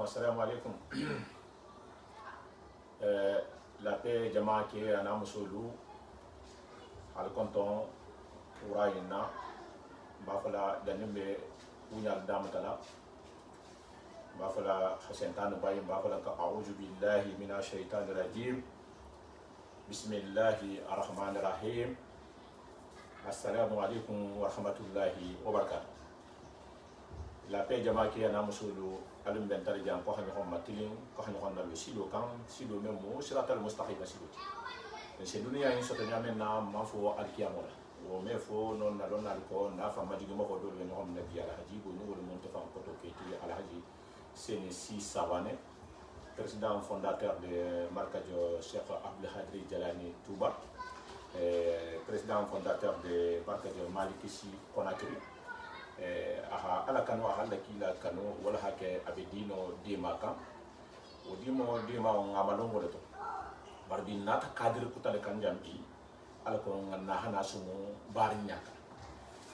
assalamu alaikum. La paix jama ke ana musulu al konton urayina bafala danimbe unyal damatala bafala hasentan bayin bafala ka a'udhu billahi minash shaitanir rajim. Bismillahir rahmanir rahim. Assalamu alaikum wa rahmatullahi wa barakatuh. La paix jama ke ana musulu alum bentar jam ko xamni xom matilin ko xamni xon na lo silo kan silo même mo siratal mustaqim silo c'est dunia in soto nyamen na ma fo alkiyamola o me fo non na don ko na fa majigi mo ko do le xom na biya haji bo no mon te fa ko to ke ti al haji c'est si savane président fondateur de markajo Cheikh Abdul Hadri Jalani Touba, président fondateur de markajo Malikisi Konakri. Aha ala kanu aha la kila kanu wala hake abedino dima kan o dimo dima on amalongo to barbi nata kadir kutale kan jambi ala ko nganna hana sumu barinya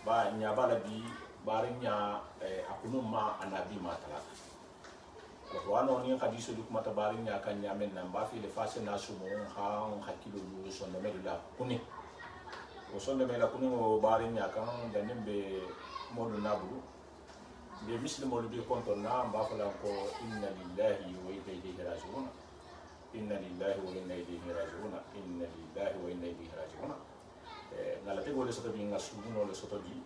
ba nya bala bi barinya akunu ma anabi matala ko wano ni hadisu duk mata barinya kan nyamen nan ba fi le fase na sumu ha on hakilo lu sonno medula kuni o sonno mela kuni o barinya kan danembe modu nabulu be muslim modu be kontonna mbafala ko inna lillahi wa inna ilayhi raji'un inna lillahi wa inna ilayhi raji'un inna lillahi wa inna ilayhi raji'un ngala tego le soto bi ngasu no le soto bi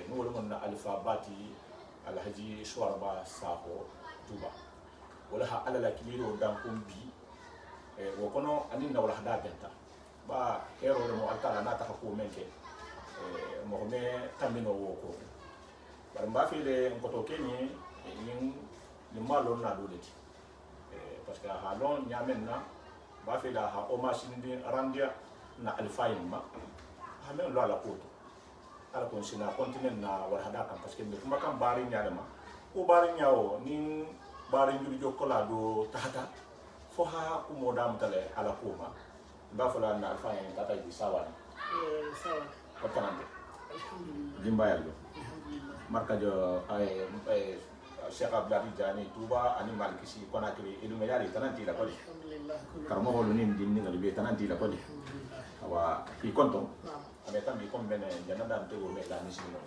no wala monna alfabati alhaji shwarba saho tuba wala ha ala la kiliro dan kumbi wo kono anin na wala hada benta ba ero le mo altala na ta ko menke mo me tamino woko bar mba fi le ngoto kenyi ni malo na doleti parce que ha lon nyamen na ba fi la ha o machine di randia na alfayin ma ha men lo ala poto ala kon sina continent na war hada kan parce que me kuma kan bari nyaade ma o bari nyaawo ni bari njuri jokola do tata fo ha ku modam tale ala ko ma ba fa la na alfayin tata di sawana sawa Okanande Dimbayalo markajo ay Cheikh Abdul Jani Touba ani Malikisi Konakri ilu meyari tananti la kodi karmo holu nim dinni ngali be tananti la kodi awa fi konto ame tambi kom bene janada to me la nisino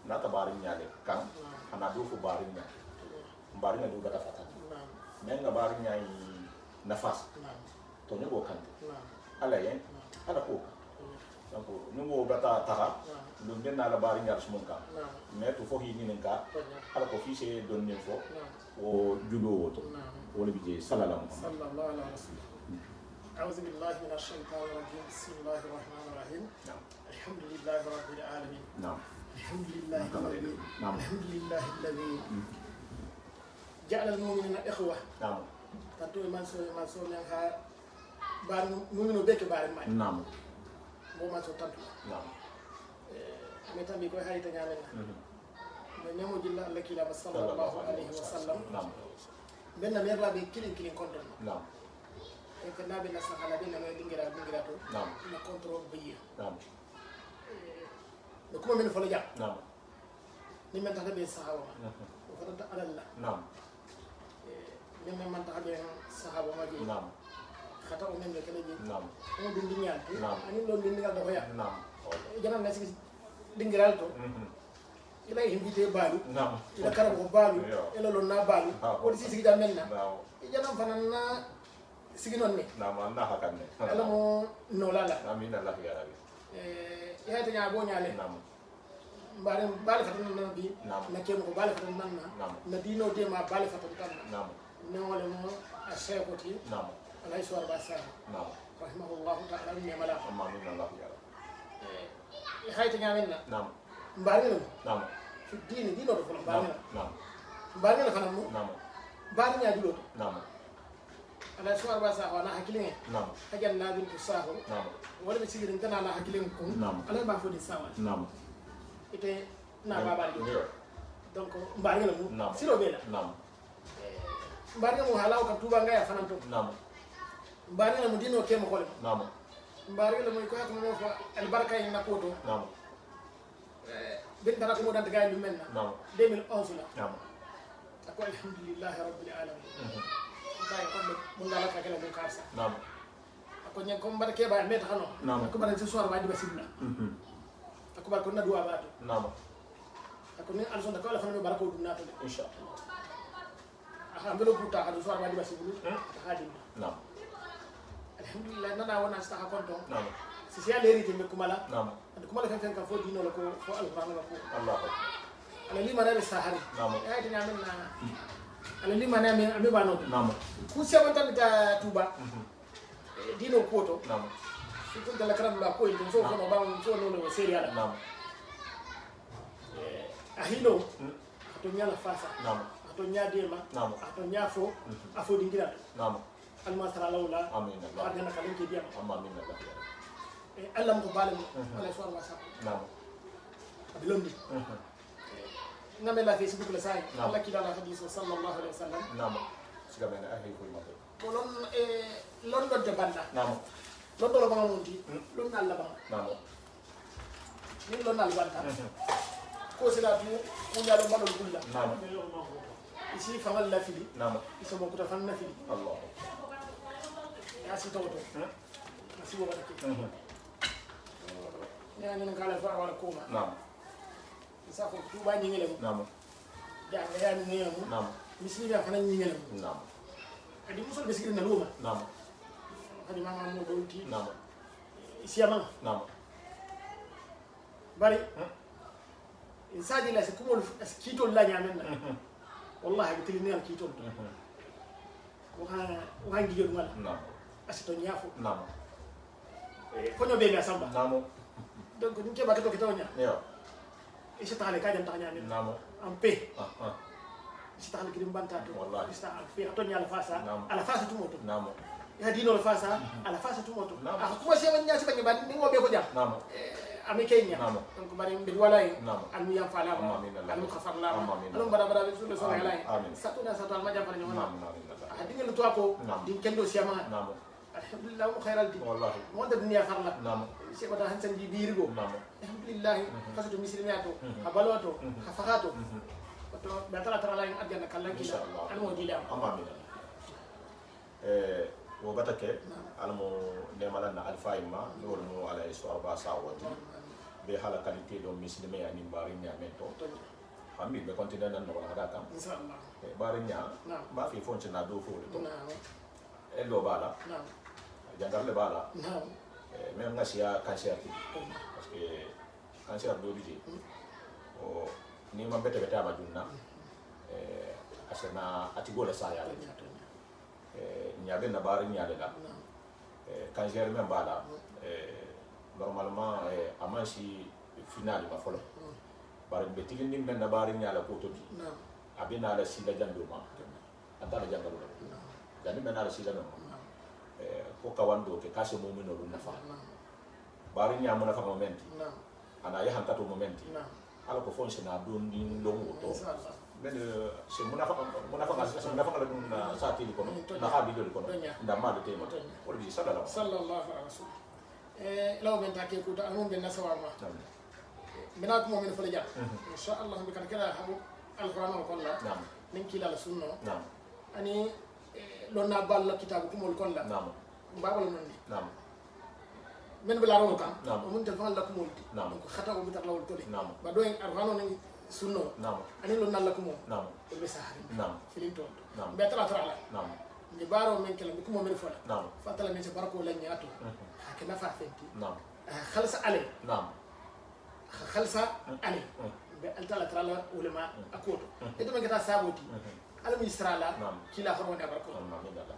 na tabari nyaale kan ana do fu bari nya bari nya do gata fata men nga bari nya nafas to ne bo kan ala yen ala ko donc nous bata tara lu den na la bari ngar sumunka mais to fo hi ni nka ala ko fi se don ne fo o judo woto wala bi je sallallahu alaihi wasallam أعوذ بالله من الشيطان الرجيم بسم الله الرحمن الرحيم الحمد لله رب العالمين الحمد لله الذي الحمد لله الذي جعل المؤمنين إخوة تطوي من سوى منها بار مؤمنو بك بار ما bo ma so tantu me tambi ko hayta nyamena me nyamo jilla Allah kila sallallahu alaihi wasallam benna merla be kilin konton e ko nabe na sahala be na dingira to na control biya do ko men folo ja ni men taxabe sahaba ko fata alalla ni men man taxabe sahaba ma ji kata o men be kala ji o dindi nyaati ani lo dindi ngal do ya janam na sigi dingiral to ila invité balu ila karam ko balu ila lo na balu o di sigi jamel na janam fanan na sigi non ni na hakan ne ala mo no lala amin allah ya rabbi ya ta nya bo nyaale mbare bale fatan na bi na kem ko bale fatan na dino de ma bale fatan tan ne wala mo a shekoti الله يسوع باسا رحمه الله تعالى من ملا امين الله يا رب هاي تنيامنا مبارنا في الدين دينو دفن مبارنا فنمو بارنا يجلو الله يسوع باسا وانا حكيلين حاجه نابين تساهو ولا بيصير انت انا حكيلين كون الله ما فودي ساوا ite na babali donc mbarina mu siro bela mbarina mu halaw ka tuba ngaya fananto mbarina mu dino kemo kole mbarina mu ko yakmo fa al baraka ina koto bin tara ko mo dante gaay lu melna 2011 la ako alhamdulillahi rabbil alamin bay ko mun dala ka kala ko karsa naam ako nyen ko mbar ke ba meta xano ko bar ci soir ba di basibla ako bar ko na duwa baatu naam ako ni alson da ko la fana barako dum nato inshallah aha mbelo puta ka soir ba di basiblu hadim naam alhamdulillah nana wona sta ka konton naam si sia leri te me kumala naam kumala kan ka fo dino ko fo alquran la ko allah ala lima na sahari naam ya ti nyamen na ala lima na me ba no naam ku sia wanta ta tuba dino koto naam ko dala karam ba ko en so ko ba so no no seri ala naam ahino to nyala fasa naam to nyadema naam to nyafo afo dingira naam almasra lawla amin allah argana kalen ke diam amin allah Allah mo balam ala so ma sa naam abilondi ngame la Facebook la sai Allah kila la hadith sallallahu alaihi wasallam naam siga mena ahi ko ma ko lon do de banda naam lon do lo ba monti lon na la ba naam ni lon na banta ko sila tu ko nyalo badol kulla naam isi famal la fili naam iso mo ko ta fan na fili allah ya si tawto asi wo barake ya ni ngala fa wala kuma naam isa ko tu ba ni ngele naam ja ya ni ngele naam misli ya fana ni ngele naam adi musul besikir na luma naam hadi mama mo dawti naam isiyama naam bari insadi la sikumul kitol la nyamen na wallahi bitili ne kitol wa ngi jor mala naam asito nyafo naam ko no be mi asamba naam donc ni ke ba to nya yo isi tale ka jam tanya min naam ampe ah isi tale kirim banta to wallahi ista ampe to nya ala fasa tu moto naam ya dino fasa ala fasa tu moto Naam. kuma se wanya se banya ni ngobe ko jam naam ami kenya Naam. donc bari mbe wala yi Naam. al mi yam fala ma Amin Allah. al mu khafar la ma Amin Allah. alum bara bara su le so Amin. la Amin. satuna satul ma jam fara nyama naam naam adinga lu to ko Naam. din kendo siama naam alhamdulillah mu khairal di wallahi mo da dunia farla naam se ko da hansan di birigo naam alhamdulillah kasatu mislimiato habaloto hafagato to batala tara la adana kallan kila Inshallah. al mo dila amin wo batake almo nemala na alfa imma no mo ala iso arba sawati be hala qualité do mislime ya nimbari nyamento hambi be continue nan no hada kam inshallah bari nya Naam. ba fi fonche na do fo to naam elo bala naam jangarle bala naam même ngasia cancer parce que cancer do biji o ni ma bete bete abajunna asena atigola saya nyabe na bari nyale la cancer même bala normalement amansi final ma folo bari betigin nim men na bari nyala ko to bi naam abina la sila janduma antara jangalu la jani men ala sila no ko kawando ke kaso mo men no nafa bari nyamu nafa momenti naam ana ya hankato momenti naam ala ko fonse na don din longo to inshallah men se munafa la dun na sati ko na ha bido ko nda ma de tema o bi sallallahu sallallahu alaihi wasallam law ben take ko ta amon ben nasawa ma bina ko mo men fala jam inshallah bi kan kala hamu alquran ko la nam nin kila la sunno nam ani lonna balla kitabu ko mol kon la nam babal non ni nam men bela ro kam Naam. o mun te fal la ko mol Naam. donc khata o bitar lawol tole Naam. ba do en arwano ni sunno nam ani lonna la ko mo nam o be sahari nam filin to Naam. be tara tara la nam ni baro men kala ko mo men fola nam fatala men se barako la nyaato hakena fa fenti nam khalsa ale nam khalsa ale be altala tara la ulama akoto e to men kata saboti ala mi strala Naam. kila farmo da barako nam min Allah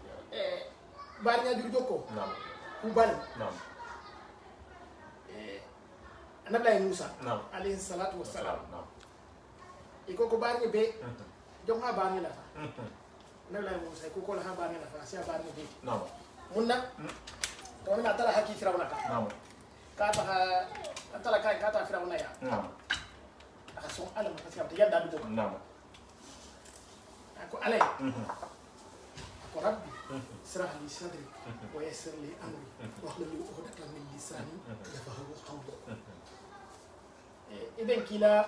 bari nya juru jokko nam ku bal nam anabi Musa Naam. alayhi salatu wassalam nam iko ko bari be jom ha bari la anabi Musa ko ko ha bari la fa sia bari be nam munna to na tala haki firawna ka nam ka ta tala kai ka ta firawna ya nam aka so alam ka sia yadda du ko nam ko alay ko rabbi israh li sadri wa yassir li amri wa hlul 'uqdatan min lisani yafqahu qawli iben kila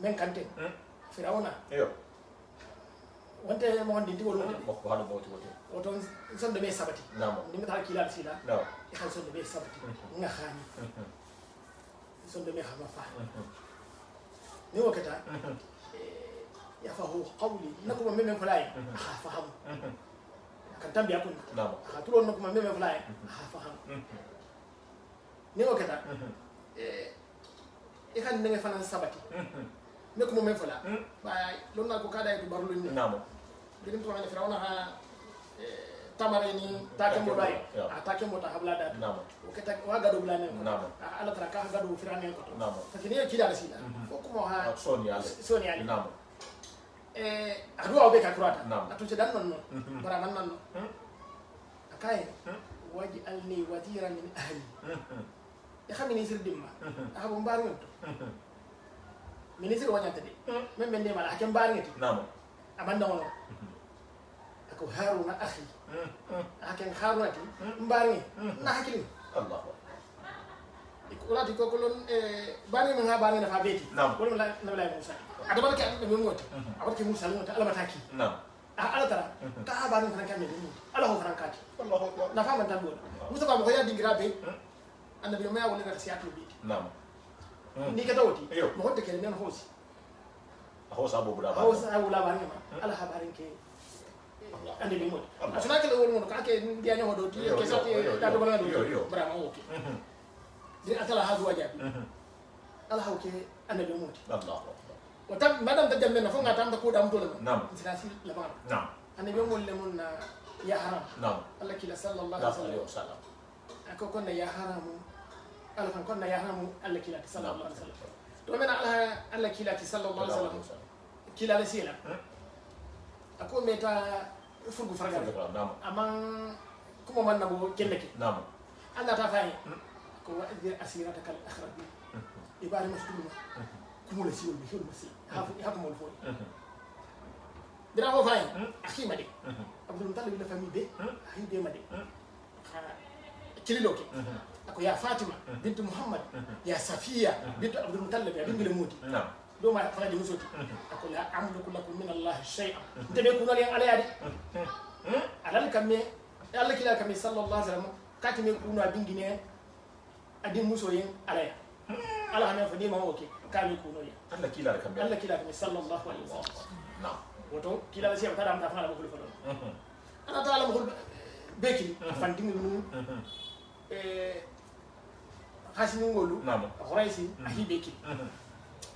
men kante firawna yo wonte mo hondi ndi wolu ko hado mo to oton sonde be sabati namo ni mata kila sila no e xal sonde be sabati nga xani sonde be xama fa ni wakata ya fahu qawli nakuma meme fulay faham kan tambi akun namo tulo nakuma meme fulay faham ni wakata e kan nenge fanan sabati nakuma meme fula ba lonna ko kada e barlu ni namo bilim to ngani firawna ha tamare ni takembo bay takembo ta habla da namo oketa wa gado blane namo ala tra ka gado firane ko namo fakini ya kila sila ko ha soni ale namo adwa be ka kurata namo atu cedan non bara man non akay waji alni watira min ahli ya xamini sir dimma abo mbar ngento ministre wanyata de même bende mala hakem mbar ngeti namo amanda wono ako haruna akhi hakem haruna ti mbar ngi na hakili allah ikulati ko kolon bari men ha bari na fa beti wala la na la musa ada barke am be moti abarke musa ngota ala mataki nam ala tara ta bari kan kan ni ala ho frankati allah akbar na fa man tan musa ba ko ya dingira be annabi ma ya wala ka siyatu bi nam ni ka tawti mo hotte kele men hosi hosa bo buda ba hosa wala bari ma ala ha bari ke ande bi mot asuna kele wol mo ka ke dia nyaho do ti ke sati da do bala do bra ma oke di atala ha duwa jabi ala ha ke annabi mot allah wata madam ta jambe na fonga tam ta ko dam to la nam sirasi la ba nam annabi mol le mun ya haram nam allah kila sallallahu alaihi wasallam ako konna ya haramu ala kan konna ya haramu allah kila sallallahu alaihi wasallam to men allah kila sallallahu alaihi wasallam kila la sila ako meta furgu farga amman kuma man nabo kendake nam allah ta fayi ko wa'dir asiratakal akhrabi ibari masduma kumula siwol bi hiwol masi hafu mol fo dina ko fayi akhi made abdul mutallib la famille be ahi be made kililoke ako ya fatima bintu muhammad ya safiya bintu abdul mutallib ya bintu moti do ma faraji musoti ako la amliku lakum min allah shay'an tebe kuno len ala yadi alal kamme allah kila kamme sallallahu alaihi wasallam kati me kuno abingine adi muso yen ala ya ala na fadi ma oke kami kuno ya allah kila kamme sallallahu alaihi wasallam na woto kila siya tada am ta fala ko falo ana ta ala mo beki fandingi nu hasini ngolu horaisi ahi beki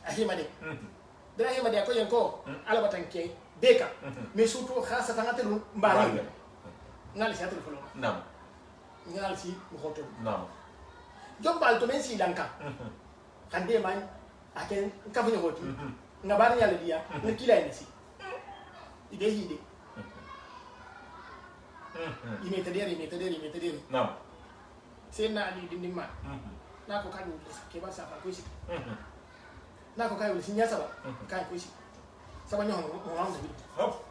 ahi made dara ahi made ko yenko ala batanke beka mais surtout khasa tangate mbari ngali si atul folo nam ngali si mo hoto nam jombal to men si lanka kande man aken kafanyo hoti ngabari yalla dia ngikila nasi ide hide imete dere nam sena ali dindima nako kadu ke ba sa fa ko si nako kayo sinya saba kay ko si saba nyo mo am dabi hop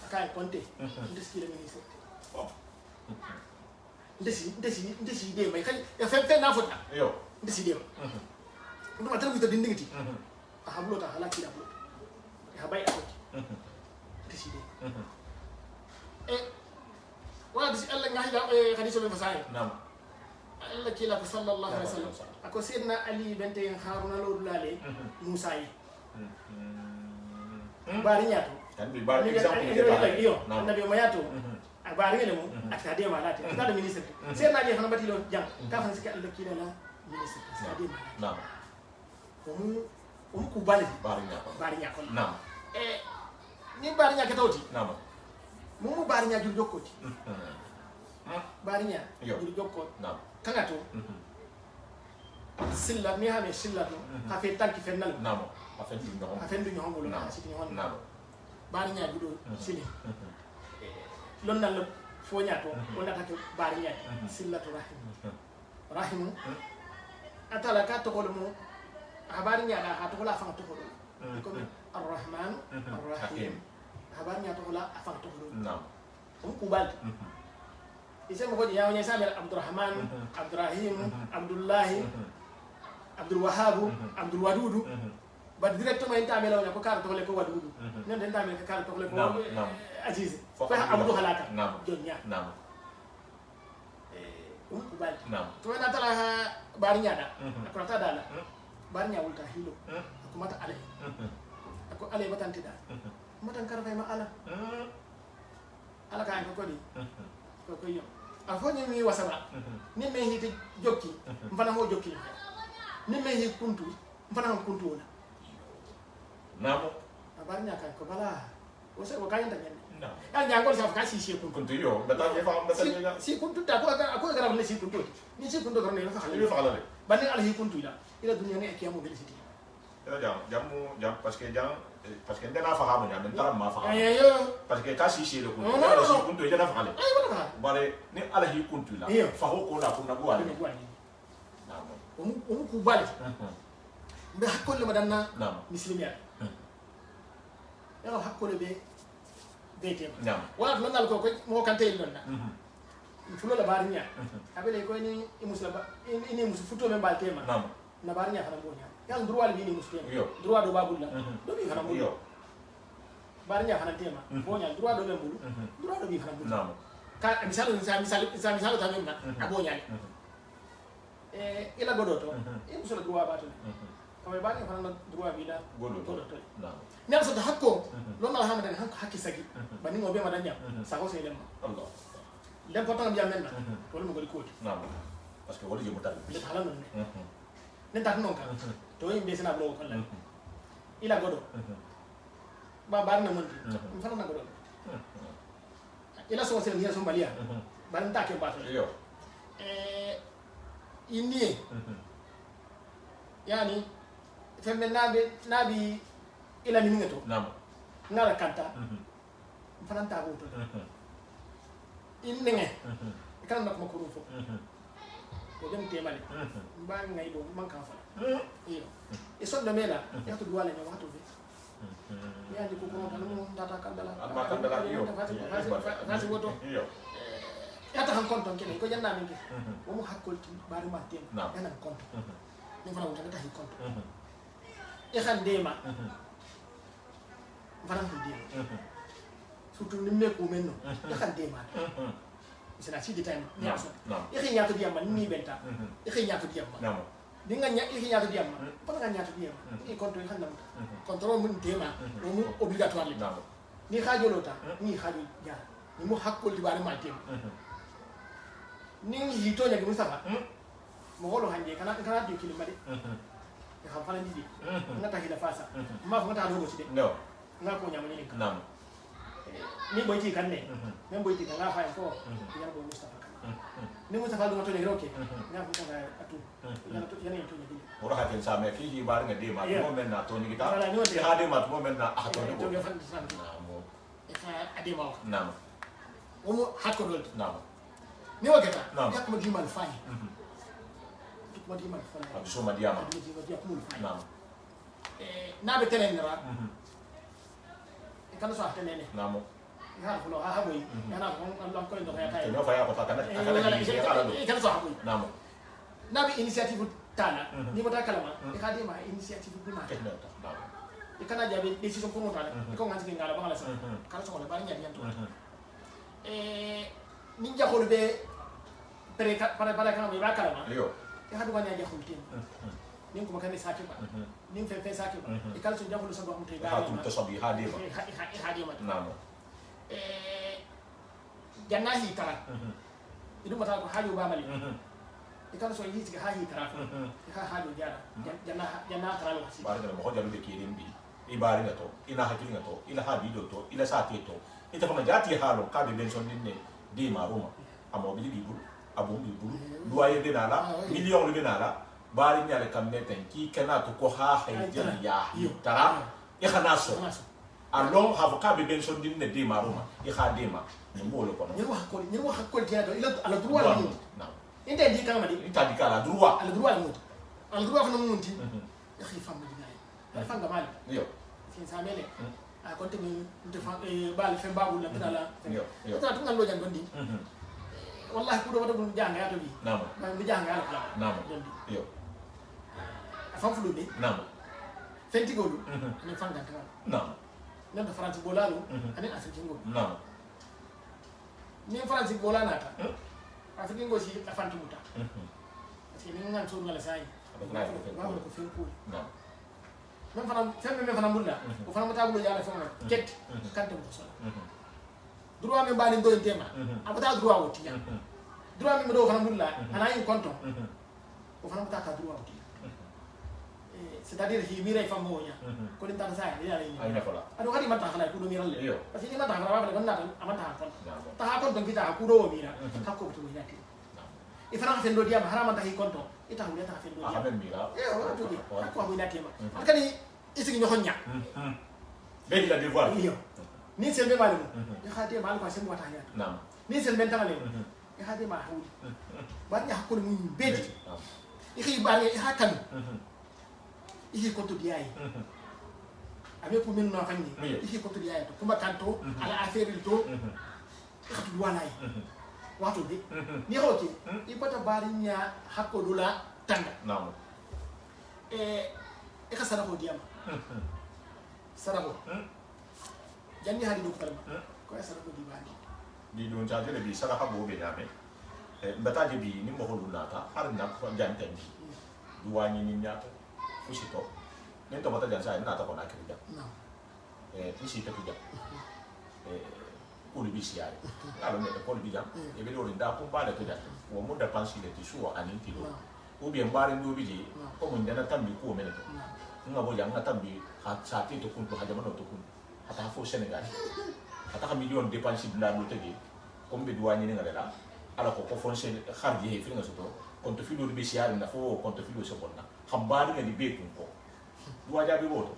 kay konte ndeski le ministre ndesi de may kay ya fe na fota yo ndesi de ndu ma tan ko dindingiti hablo ta halaki da blo ha bay akoti ndesi de وادي الله نحيا حديث ابن فسائل نعم الله كلا صلى الله عليه وسلم اكو سيدنا علي بنت هارون لو دلالي موسى bari nyato kan bi bari example ke ta yo annabi ma yato bari le mo akade ma lati ta da ministre sirna je fana batilo jang ka fan sika Allah kila la ministre akade ma na'am o mu ku bari nyako na'am ni bari nyaka tawti na'am mu bari nya jul jokkoti bari nya jul jokkot kanga to silla mi ha me silla to ha fe tanki fennal namo afendu no ngolo na siti hon namo bari nya judo sili lon nal fo nya to wona ta to bari nya silla to rahim atala ka to ko mo habari nya da ha to la fa to ko ko ar-rahman ar-rahim habarnya to la afang to do nam kubal ise mo godi yawo nyasa Abdurrahman Abdurrahim Abdullah Abdul Wahhab Abdul Wadud ba directement en tamela wala ko kar to le ko wadu non den tamela kar to le ko aziz fa abdu halaka jonya ko bal to na tala bari nyada ko ta dala bari nya wulta hilo ko mata ale ko ale batanti da matan kar fay ma ala ka ko di ko yo afo ni mi wasaba ni me hiti jokki mfana mo jokki ni me hi kuntu mfana mo kuntu wala namo abarnya kan ko bala wasa ko kayan tanya ya nyangol sa ka si kuntu yo bata ye fa bata ye si kuntu ta ko gara le si kuntu ni si kuntu gara ne fa xale fa xale bani al hi kuntu ila dunya ne akiyamu bel siti ila jam parce que ndena fa xamu nyam ndara ma fa parce que ka si le kuntu si kuntu ila fa xale bare ni ala hi kuntu la fa ko la kunna go ale namo o ku bali mbe hakkole madanna muslimiya yaro hakkole be tema wala non dal ko mo kan tay non na fulo la barinya abele ko ni muslaba ni musu futo men bal tema na barinya fana bonya yalla droit bi ni musu tema droit do babulla do bi fana bonya barinya fana tema bonya droit do men bulu droit do bi fana bonya ka misalo ta men na abonya ila godoto musu la droit ba to kawai bani fana droit bi la godoto ni alsa hakko lonna alhamdan hakki sagi bani mo be madanya sago se lemma Allah l'important bi amenna to mo goli koti parce que wodi je mutal le hala non ne tak non kan to yimbe sina bro kan la ila godo ba bar na mon fana na godo ila so se ni so balia ban ta ke ba to yo inni yani fembe nabi ila ni ngato ngala kanta fana ta goto innenge kan nak makuru fo ko dem temale ba ngay do man ka fa iyo e so do mela ya to duwale ni wato be ya di ko ko tan mo data kandala yo fasi woto ya ta han konton kene ko janna min ke o mo hakkol ti bari ma tem ya nan konton ni fana wonta ta hi konton e kan dema fana ko dema surtout ni me ko menno ya kan dema c'est la suite de time nyaso e nyato diamma ni benta e nyato diamma ni nga nyato diamma fana nga nyato diamma e konto e xandam contrôle mun tema o mu obligatoire li ni xajo lota ni xajo jaar ni mu hakkol di bari ma tem ni hito nya Mustafa mo holo hande kana di kilima de e xam fana ndi nga tahi da fasa ma fa ngata do ci de nga ko nyama ni kan ni boy ti kan ne men boy ti kan nga fa ko ya bo Mustafa kan ni Mustafa do to ne roke nga ko ta atu ya ne to ne ora haken sa me fi bar nga de ma mo men na to ni kita ha de ma mo men na a to ni to fa san mo e fa ade ma o mo hakko do ni wakata ya ko di mal fani ko di mal fani so ma diama na be tenen ra kan so atene ne namo ha fulo ha boy yana ko Allah ko ndo ya tay no fa ya ko ta kana kan so ha boy namo na be initiative tana ni mata kalama e ka de ma initiative bi ma e kana jabe decision ko mota ko nganti ngala bangala sa kala so ko bari nyadi yanto ni jaxol be para kan be ba kalama yo e hadu wanya jaxol tin ni ko makane sake ba ni fe sake ba e kala so jaxol so ba mutay ba ha tum to sabi ha de ma ha de ma namo jannahi tara idu mata ko hajo ba mali e kala so yi ci ha hi tara ha hajo jara janna tara lo si bar da mo ko jalu de kirim bi ibari na to ina hakili na to ila ha bido to ila sa te to ita fama jati halo ka be benson dinne di maruma amo bi bi bulu abu bi bulu duaye de nala million de nala bari nyale kamneten ki kana to ko ha hayjal ya tara e khana so alon have ka be benson dinne di maruma e kha de ma ni mbolo ko ni wax ko tiado ila ala droit ni na inte di kama di ita di kala droit ala droit ni ala droit fa no munti ya khi fam di nay fa nga mali yo sin sa mele a konti mi ndefa bal fe babu la tala yo ta tunga lo jan gondi wallahi ku do wada bu janga ya to bi namo mi janga ya la namo yo afam fu do be namo fenti godu ani fanga tan non non France bolalo ani afrique godu non ni France bolana ta afrique godu si la fanti muta parce que ni ngan so ngala sai ba ko fen ko non même fana femme me fana mulla ko fana mata bulo yalla fona ket kante mo sala droit me bani do tema abata droit woti ya droit me do fana mulla ana yin konton ko fana mata ka droit woti c'est-à-dire hi mira fa monya ko din tan sa ya ni ay na ko la ado kadi mata khala ku do mira le Iyo. parce que ni mata khala ba na amata kon Namo. ta kon don kita ku do mira hakko to mira ti e fana fen do diam harama ta hi konton ita hu ta fen do ah diam ben mira wala to di hakko abu ina tema akani isigi nyoho nya ben la devoir iyo ni sen be malu ya khate mal ko sen wata nya non ni sen ben tangale ya khate ma hawli ba nya hakko mu beti ikhi ba ni hakkan ihi konto diaye abe pour min no fanni ihi konto diaye to kuma kanto ala affaire to khatu walay wato de ni hoke i bata bari nya hakko dula tanga non e ka sarako diama sarako janni hadi do kalma ko sarako di bani di don ja de bi sara ha bo be nyame mbata je bi ni mo holu nata har na ko janten duwani ni nyata fusito ni to mata jansa na ta ko na kirja no fisi ta kirja uli bisi yare alo ne ko bi jam e be do nda ko bale to jata wo mo da pansi de tisu ani ti do o bien bare ndo biji ko mun dana tambi ko mena to nga bo yang tambi ha sa ti to kun to ha jamano to kun ata fo Senegal ata ka million dépense bla do tegi ko be duwani ni ngala ala ko ko fonse kharji he filnga soto konto filo be siari na fo konto filo so bonna khambari nga di be kun ko duwa jabi boto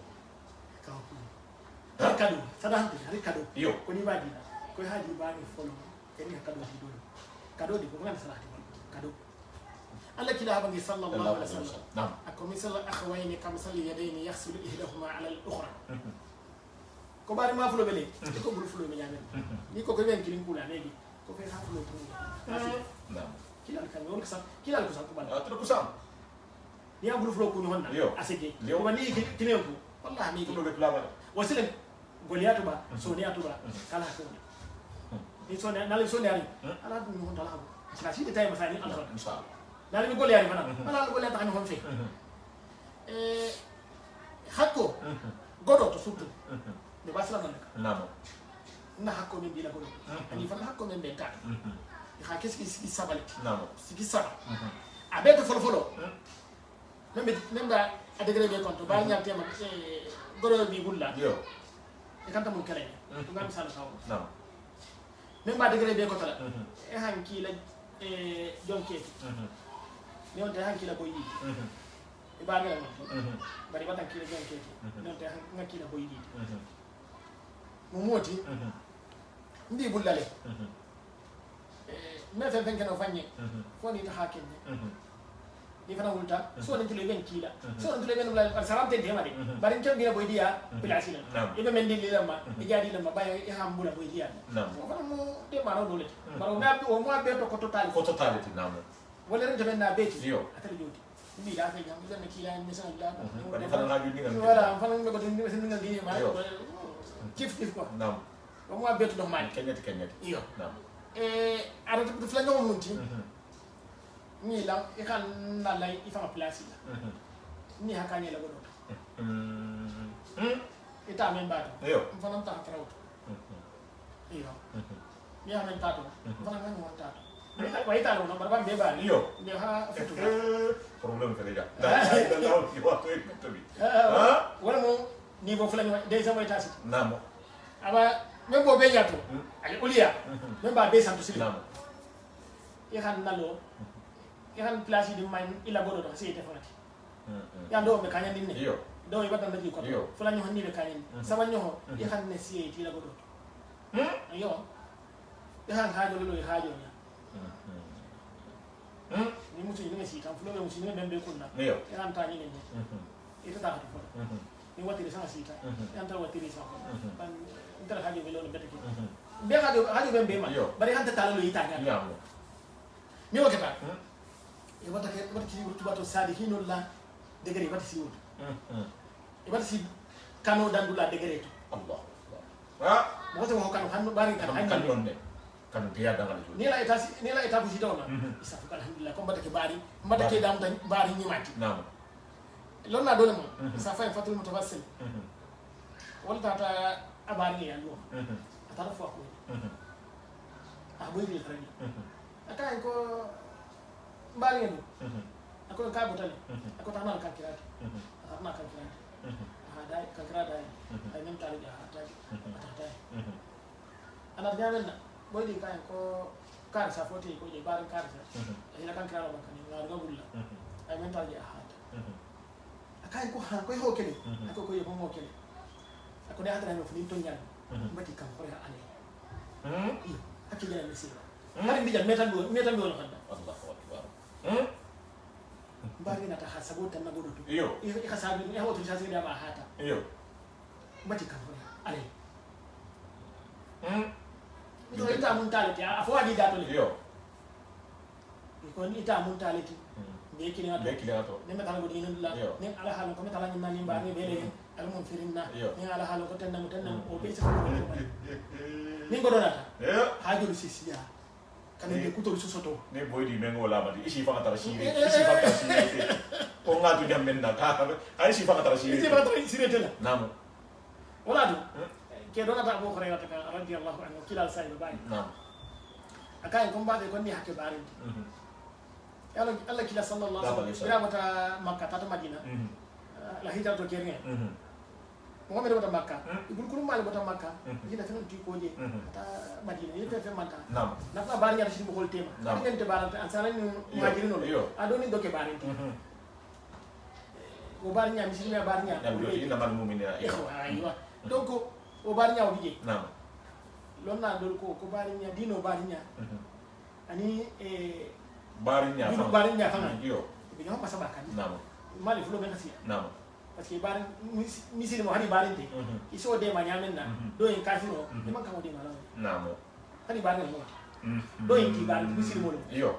kado sadante hari kado iyo ko ni badi ko hadi bani folo ken kado di do kado di ko ngana salati kado Allah kila bangi sallallahu alaihi wasallam nam akomi sal akhwayni kam sal yadaini yaghsilu ihdahuma ala al-ukhra ko bari ma fulo bele ko bulu fulo me nyamen ni ko ben kilin kula negi ko fe ha fulo to nam kila kan won kasa kila ko sa ko bal atro kusam ni abulu fulo ko ni honna Yo. asege Yo. ko ni kilin ko wallahi mi tulo be plama wasile goliatu ba soniatu ba kala ko ni sonia nali sonia ni ala dum hon dala ko sa si detay ma sa ni Allah inshallah nali mi goliatu fana ala goliatu kan hon fe hakko godo to surtout de basla man nam na hakko min bila godo ani fan hakko men be ta ha qu'est-ce qui sabali nam ce qui saba abeto folo folo même ba a degré be konto ba ñal tema godo bi bulla yo e kanta mun kala to ngam sala taw nam même ba degré be ko tala e hanki la jonke ne on te hanki la boyi e ba ngala bari batan ki la jonke ne on te hanki la boyi mo moti ndi bullale mais fen fen keno fanye foni ta haken ni fana wulta so nan tule ben kila so nan tule ben la salam te demade bari ken gina boy dia bilasila ibe men dilli lama e jadi lama bayo e hambula boy dia nam fana mo de maro dole maro na o mo be to ko totality nam wala ren tamen na beti yo atali joti mi da fe jam ben kila ni sa la bari fana na judi ngam wala fana me ko ni sen ngal dini ma kif kif ko nam o mo beto do mani kenyati iyo nam ara to fla ngam munti ni la e kan na lay i fa place la ni hakanye la godo ita men ba yo mfana mta trawto iyo ni ha men tato mfana ngani wa tato wa ita lo na barba be ba yo ni ha fetu problème fele ja da law ki wa to bi wala mo ni bo fla ni de sama ita sit nam aba men bo be nyato ali ulia men ba be santo sili nam e kan nalo e kan place di man ila godo to sey defati ya ndo be kanya dinne yo do e batam di ko Yo. fula nyo ni be kanya sama nyo e kan ne sey ti la godo yo e kan hajo lo e hajo nya ni musu ni si tan fulo be musu ni be kunna yo e kan ta ni ne e ta ta ko ni wati sama sita e anta wati sa ko ban inter hajo be lo be te be hajo be ma Yo. bari han ta talo ita nya ya mi o keta e wata ki tubato salihinul la degere wata si wudu ibar si kano dandula degereto Allah ah mo ko kano hanno bari kan kan non ne kan dia dangal ni la eta bu sidona isa fu alhamdulillah ko mbata ke bari mbata ke dam tan bari nyimati naam lon na dole mo isa fa fatul mutawassil wala ta abari ya lo atara fu ko aboy ni trani aka ko bari no ako ka botale ako tanal ka kirati atana ka kirati ada ka kirada ay nem tali ja atata ana jaben na boy di kan ko kar sa foti ko je bar kar sa ila kan kara ba kan ngar ga bulla ay men tali ja hata akai ko han ko ho kele ako ko yo mo kele ako de hatra no fini to nyal mbati kam ko ya ale akki jana misi mari mbi jam metan do la handa Allahu akbar bari na ta hasabu tan na godo iyo hasabu ya hoto shasi da ba hata iyo mbati kam ko ya ale ito ita mun taleti afo adi dato le iyo ko ni ita mun taleti be kili ngato ne meta go dinu la Iyo. ne ala halu ko meta la ni nani ba ni bele al mun firinna Iyo. ne ala halu ko tanna o be sa ko ni go donata iyo hajuru sisiya kan be kuto soto ne boy di mengo la madi isi fa tara shiri isi fa tara shiri ko ngatu jam men na ka ay isi fa tara shiri isi ba tra sirete la naam wala du ke donata Abu Hurairah ta radiyallahu anhu kila sai ba naam akai ko ba de ko ni hakke bari Allah kila sallallahu alaihi wasallam bila mata Makkah tata Madinah la hijra to kerne Muhammad wata Makkah ibul kulum mal wata Makkah ina tan ti ko je ta Madinah ni fe manta naam na bari yar shi mo hol tema ni te barante ansara ni muhajirin no adoni doke barante o bari nya mi me bari nya naam yo ina man mu'minina aywa donc o bari nya o dije naam lon na dol ko bari nya dino bari nya ani bari nya fa iyo bi ñoo passa bakkan naam mali fulo ben kasi naam parce que bari misiri mo hani bari te iso de ma nyamen na do en kafiro de man kamo de ma naam hani bari mo do en ki bari misiri mo iyo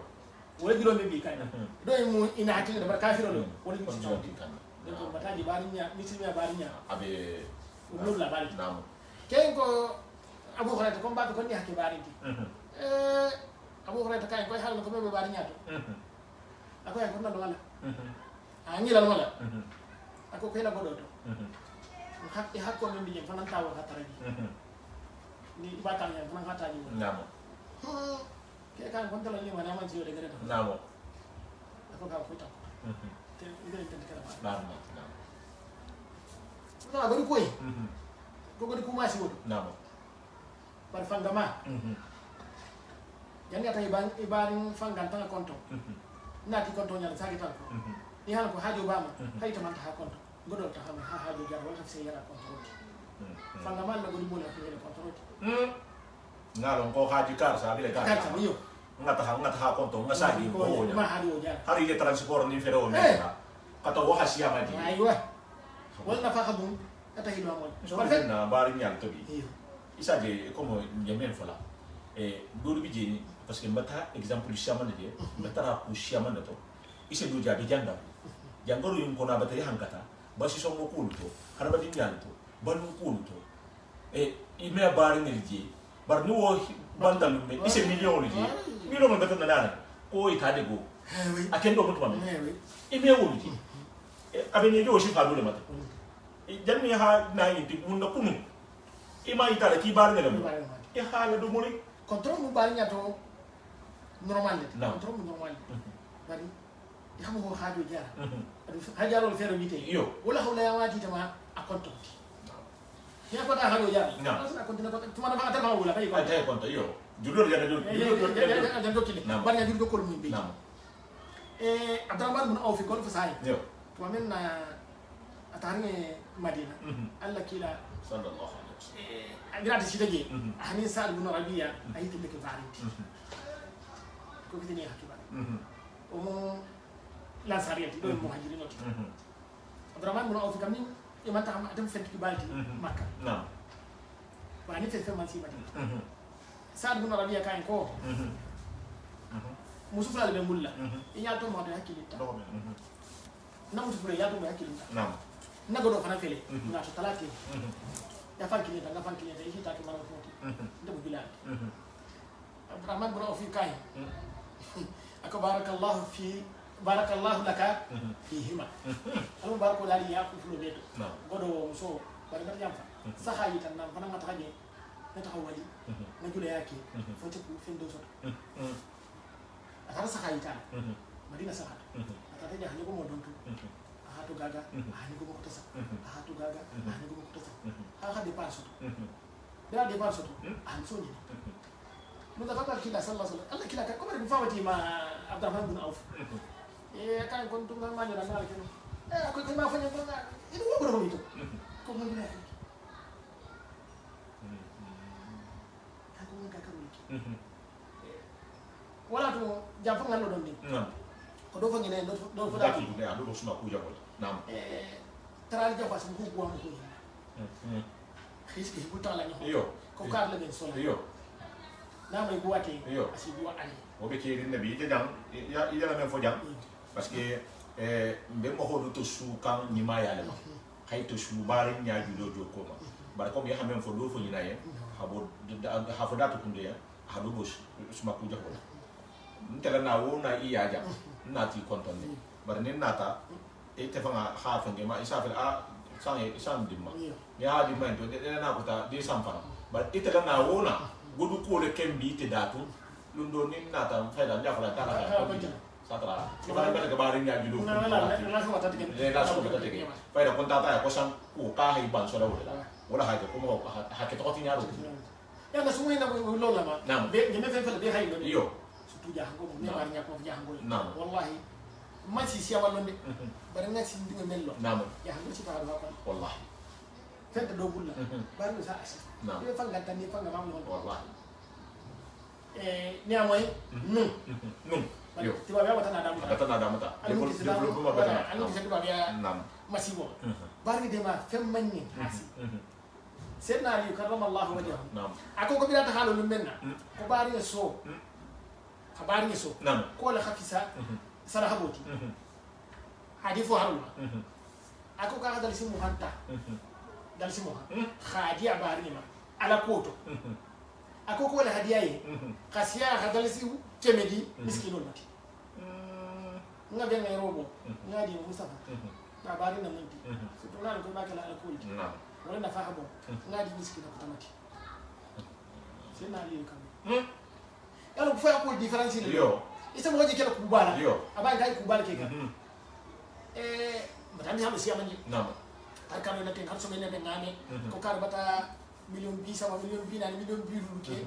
wala jiro me bi kayna do en mo ina hakki de bar kafiro lo wala ko ci jonti kan donc batadi bari nya misiri me bari nya abe no la bari naam ken ko Abu Hurairah ko mbaa ko ni hakki bari ti Abu Hurairah kay ko hal ko be bari nya to ako ya ko na do wala ngi la wala ako ko la godo to hakko men bi fanan tawo hatara ni batal ya fanan hataji naam ke kan kon tala ni wana man jiyo de gere to naam ako ka ko ta te ngere tan kala naam no agori koy ko gori ko masi wodo naam par fangama jani ata ibarin fangan tan konto nati konto nyal sagi tan ko ni hal ko hajo bama hay to man ta konto godo ta ha hajo jar wala se yara konto fangama la gori bola ko yara konto ngalon ko haji kar sa bile kar kata yo ngata konto ngasagi ko ma hajo jar hari de transport ni fero mena kata wa hasia madi aywa wala na fa xabum ata hido amol so na bari nyal to bi isa je como nyemen fala dolu bi jeni parce que mbata exemple siaman de mbata ra ku siaman to ise do jabi janga jangoro yum kona batari hankata basi so mo kulto harba din yanto banu kulto ime bari ni je bar ni wo bandal me ise million ni je million mbata na dana ko itade go akendo mutu mame ime wo ni abeni jo shi fadu le mata janni ha na yiti mun na kunu ima itala ki bari ne e hala do mori contrôle mu bari nyato normal No. contrôle mu normal bari ya mo hajo jara adu hajaro fero bite Iyo. wala hawla ya wati tama a contrôle ya ko ta hajo jara No. asna continue ko tuma na ata ma wala kay ko ay konta yo judor ya do ya dokile No. bari ya ko min bi nam abdurrahman bin awfi ko fa sai yo to men na atari madina alla kila sallallahu alaihi wasallam grati ci dege hani sal bin rabiya ay tele ke varinti ko kitini hakiba o mo la sariyati do muhajirin oti abdurrahman bin awf kam ni e man taxam adam fent ki balti makka nam wa ni fe man si madina sal bin rabiya kan ko musu fala be mulla e nyato mo do hakili ta do na musu fala yato mo hakili ta nam nagodo fana fele nga to talati ya fankini da nga fankini da yiki taki mara foti ndebu bilal abdurrahman bin auf kai ako barakallahu laka fihima alu barako dali ya ku fulo beto godo so baraka jamfa sahayi tan nan fana ngata haje nata hawali na jule yake foti ku fendo so akara sahayi tan madina sahat atata jahani ko modontu ahatu gaga ahani ko ko tasa ahatu gaga ahani ko ko tasa aha dépense da dépense an so ni mun da fakar kila sallallahu alaihi wasallam Allah kila ka ko bari fawati ma Abdurrahman bin Auf kan kon tungal ma nyara ngal kino ko ko ma fanya ko nga itu wo bro itu ko mo dina ko mo ka karu wala to jamfa ngal do ni ko do fa ngene do fa da ne ando do suma ku jabol nam taral jafa sun ko ko ko khiski ko tala ni yo ko kar la ben so yo na may buwate yo asi buwa ali o be ke rin nabi jang ya ila men fo jang parce que mbe mo hodo to su kan ni ma ya le hay to su bari nya ju do ko ma bar ko mi ha men fo do fo ni na ye habo ha fo da to kunde ya ha do bos suma ku jabol ntela na wo na iya ja na ti konton ne bar ne nata e te fanga ha fa nge ma isa fa a sang dimma ni ha dimma to de na ko ta de sam fa bar ite na wo na godu ko le kembi te datu lundo ni nata fa da ja fa ta la satra ko ba ba ga bari nya judo la so mata tigen la so mata tigen fa da konta ta ko sam ko ka hay ban so la wala ha ko mo ha ke to ti nyaro ya na sumu ina ko lo la ma be ni me fe fa be hay lo yo tu jahango mo ne bari nya ko jahango nam wallahi ma ci sia walonde bari na ci ndinga mello nam jahango ci fa do ko wallahi fente do bulla bari sa asi nam be fa ngata ni fa ngam non wallahi ni amoy nun yo tiba ya wata na damu ta développement bata anu ci tiba ya nam masibo bari de ma fem manni asi sayyidina ali karramallahu wajhahu nam ako ko bi ta halu menna ko bari so habari so nam ko la khafisa sara haboti hadifo haruma ako ka dal simu hanta dal simu khadi abari ma ala koto ako ko la hadiyaye khasiya hadal simu temedi miskino mati nga be ngay robo nga di mustafa abari na munti surtout nan ko bakala ala kolti wala na fahabo nga di miskino ko tamati c'est na li kam yalo ko fa ko différence ni yo isa mo jikela kubala yo aba ngai kubala ke kan matami hamu siya manje nam har kan na ten har so mena be ngane ko kar bata million bi sama million bi na million bi lu ke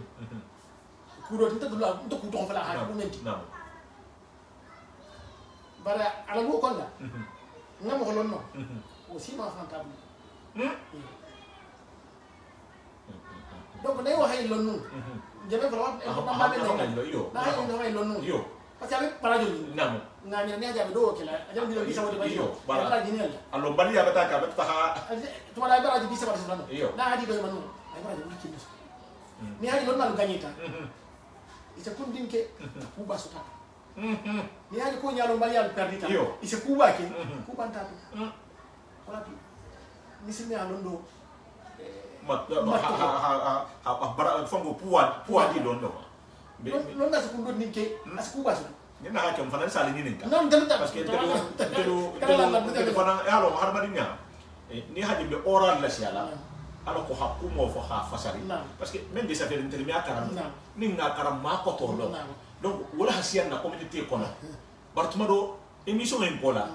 kuro tinta dulu to ku to fala ha ko menti nam bara ala mo kon la ngam ko lonno aussi ma fantable donc ne wa hay lonno jeme fala wa ma be no yo na hay no hay lonno yo parce que avec parajo nam ngani ne jabe do kala ajam bilo bisa wadi bayo bara jinel allo bali ya bata ka bata ha to mala bara bisa wadi sanu yo na hadi do manu ay bara wiki ni ni hadi lon mal ganyita ita kun dinke ku ba su ta ni hadi ko nyalo bali al perdita ise ku ba ke ku banta to wala bi misimi alondo bara fango puwa di don do non da su kun do dinke as ku ba su ni na ha kam fana sali ni ninka non dal parce que de fana yalo har badinya ni hadi be oral la siala ala ko hakku mo fo ha fasari parce que même des affaires intermédiaires karam ni na karam ma ko to do donc wala hasiyan na communauté kono bartuma do émission en kola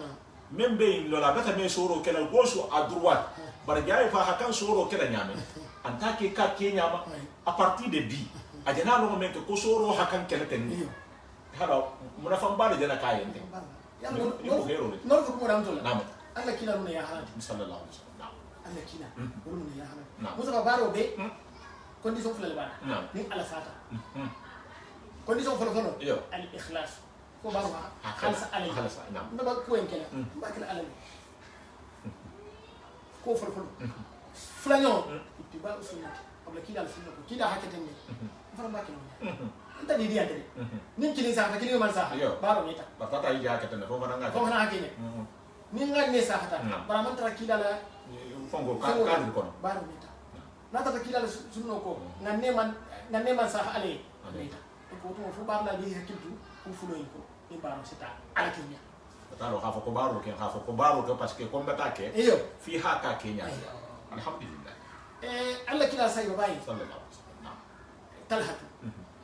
même be lola bata me soro kala gauche à droite bar jaay fa hakan soro kala nyame en tant que ka nyama à partir de bi ajana no men ko soro hakan kala ten hala muna fan bala jana kayen te non ko mo ramto nam alla kila mun ya halan sallallahu alaihi wasallam alla kila mun ya halan musa baro be condition fulal bana ni ala fata condition fulal al ikhlas ko baro khalas ala khalas nam ndaba ko en kala ba kala ala ko fulal flanyo ittiba sunnati qabla kila al sunnati kila hakatan ni fara ba kala anta di dia tadi nin kini sa kini man sa baro meta batata yi ja katana fo fana ngata ko fana hakene ni ngane sa hata bara man tara kila la fongo kadri kono bara meta na tara kila la sunno ko ngane man sa ale meta ko to fu bar la bi hakiltu ku fulo ko ni baro sita ala kenya talo hafa ko baro ko parce que kombe take iyo fi haka kenya alhamdulillah alla kila say bayi sallallahu alaihi wasallam talhatu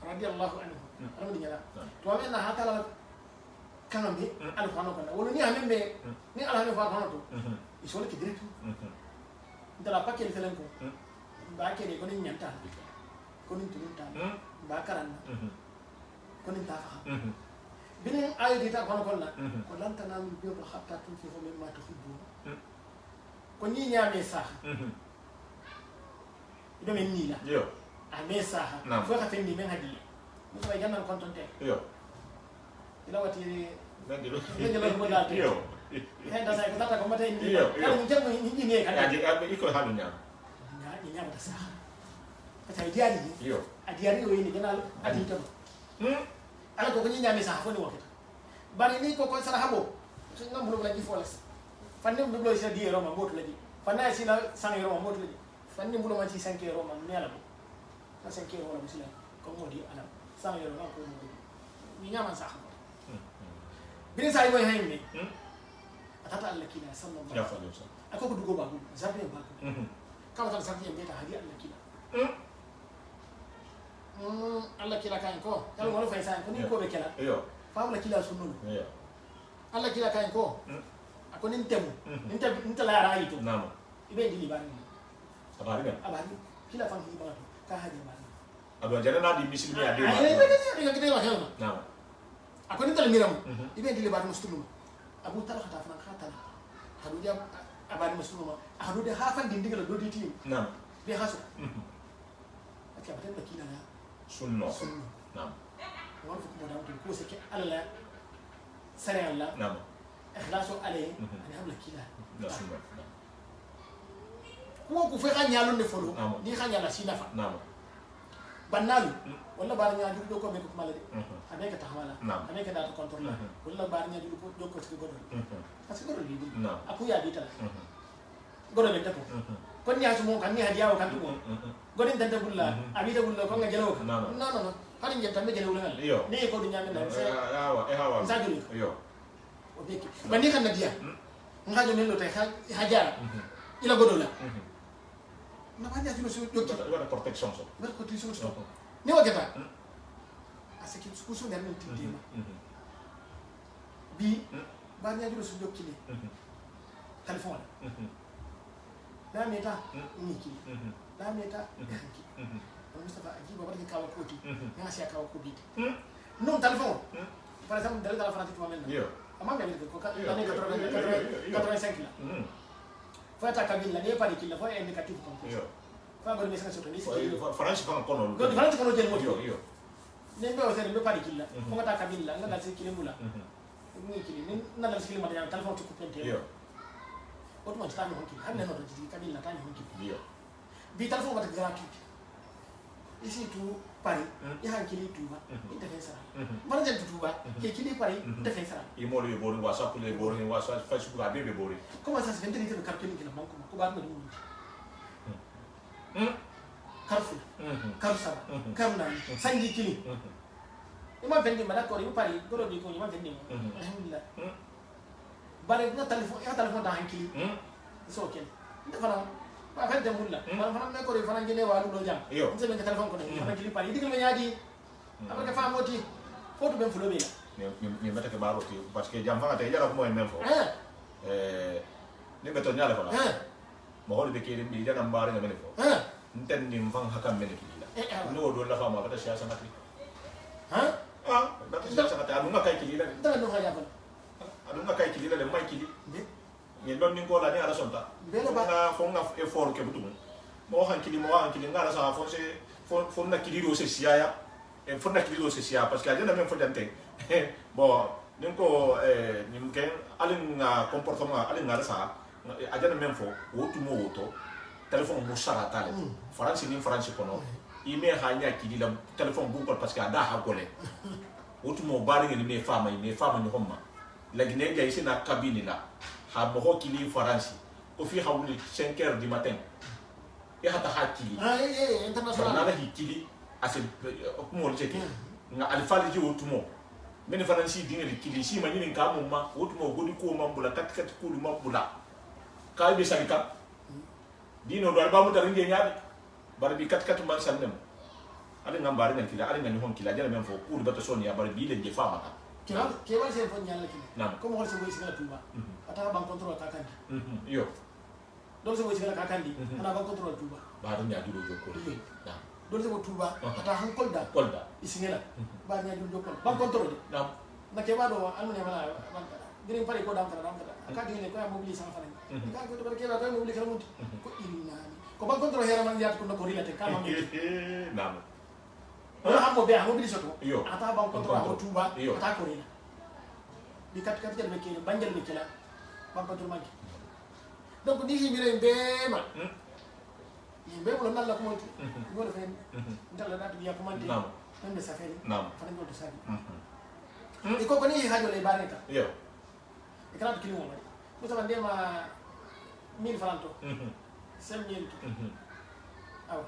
radiyallahu anhu ramadi nyala to amena hata la kanambe alfano kana wala ni amembe ni ala ne fa to isole ki diretu ndala pakel felen ko ba ke de ko ni nyanta ko ni tunta ba karanna ko ni tafa binin ayo dita kono kolla ko lantana min biyo hatta tun fi mimma tuhibbu ko ni nyame sa ido men nila yo a me sa fo ka fendi men hadi mo ba janna kontonte yo ila wati ngelo mo dalte yo he da sai ko tata ko mata indi yo kala mo jammo ni ne kan ya iko halu nya ni nya ta sa ka sai diari yo a diari o ni gana adi to ala ko ni nyame sa fo ni wakata bari ni ko sara habo so ngam bulo laji folas fanne bulo sa di roma moto laji fanna sila sang roma moto laji fanne bulo ma ci 5 roma mi ala na 5 roma musila ko modi ala sang roma ko modi ni nyama sa habo bin sa yi hayni atata alla kila sallallahu alaihi wasallam ako ko dugo babu zabe babu kama tan sarti en beta hadi alla kila alla kila kan ko kala mo fa sa ko ni ko be kala yo fam la kila sunno yo alla kila kan ko ako nin temu ninta la rayi to namo ibe dili bani abari kila fam hi bani ka hadi bani ado jana di misil mi ade ma ni ngade wa helma namo ako ninta miram ibe dili bani muslimu abu talha ta fana khatala hadu jam abani muslimu hadu de hafan dindigal do diti namo be hasu akya baten da kila na sunno namo wala fu mo dawto ko se ke alla sare alla namo ikhlasu alayhi ani habla kila la sunno ko fe khanya lu ne folo ni khanya la sinafa namo bannalu wala bar nya du ko be ko malade abe ka tahmala abe ka data control wala bar nya du ko jokko ci godol parce que godol li aku ya ditala godol be tapo kon nya su mo kan ni hadiya kan tumo godin tanta bulla abi da bulla ko nga jelo no hani nje tambe jelo ngal ni ko du nya men se hawa sa juli yo obeki bani kan nadia ngajo men lo tay hajara ila godola na banya julo su jokki wala protection so wala protection so ni wagata asaki sukuso na men tintima bi banya julo su jokki ni telephone la meta ni ki la meta ki Mustafa aji baba ni kawa koti nga sia kawa koti non telephone par exemple dans la France tu m'amènes yo ama ngale ko l'année 85 là faut ta cabine là n'est pas qu'il faut indicatif comme ça faut ngor message sur ni France fa kono go France kono jël mo yo ne be osere be pari killa ko ngata cabine là nga dal ci kilimula ni kili ni na dal ci kilimata ya telephone tu coupé yo autrement tu tani honki hamne no ci cabine là tani honki yo bi telephone ba gratuit ici tout Paris ya hankili tuba ita fe sara mana jan tuba ke kili Paris ita fe sara i mo le bori WhatsApp le bori WhatsApp Facebook abe be bori comment ça se fait de le carton qui na manko ko ba na dum Carrefour Carrefour Carna sangi kili ima vendi mala ko ri Paris goro di ko ima vendi alhamdulillah bare na telephone da hankili so ken fana ba fa dem mulla fana me ko ri fana ngene walu do jam nse be telephone ko ne fana kili Paris digal me nyaadi après que fa moti foto ben fulo be la ni meta ke baro ti parce que jam fa ta yara ko mo en fo ni beto nyala fa mo hol be ke ni jana mbare ngene fo nten ni mfang hakam mene kila no do la fa ma ta siasa ngati da siasa ngati adu ngakai kila da no haya ba adu ngakai kila le mai kili ni don ni ko la ni ala sonta na fo nga effort ke butu mo han kili ngala sa fo se fo na kili do se siaya e fo na kili do se sia parce que ajana men fo dante bon ni ko ni mken alin comportement alin ngala sa ajana men fo wotu mo woto téléphone mo sara tale france ni france kono ime hanya kili la téléphone bu ko parce que ada ha gole wotu mo bari ni me fama ni homma la gine ga isi na cabine la ha mo kili France o fi hawli 5h du matin e hata hakili international na kili ase mo le cheki nga alfali ji otumo meni France dinga kili si manyini ka mo ma otumo godi ko mambula kat ko du mambula ka be salika dino do alba mo taringe nyaade bar bi kat man sandem ali ngambari ngan kila ali ngani hon kila jara men fo ko du bato soni ya bar bi le je fama ka ke wal sen fo nyalla kila ko mo hol se boy sigala tuba ata ban control ka kandi yo don se boy sigala ka kandi ana ban control tuba ba do nya duro jo ko na don se bo tuba ata han kolda isingela ba nya duro ko ban control na ke ba do almu ne mala girin pare ko dam tara aka dingene ko ya mobili sama fane ka ko to barke ba ko mobili kala muti ko inna ko ban control hera man yat ko no ko rilate kama mi nam wala hammo be mobili soto ata ban control ko tuba ata ko rila di kat jere be kene banjal be kala ban control manki donc ni himire be ma yimbe ko nalla ko monti ngol fen ndalla datu ya ko manti nande safari fane ngol to sabi iko ko ni hajo le bareta yo ikana tukili mo mari musa bande ma 1000 francs to 5000 to awa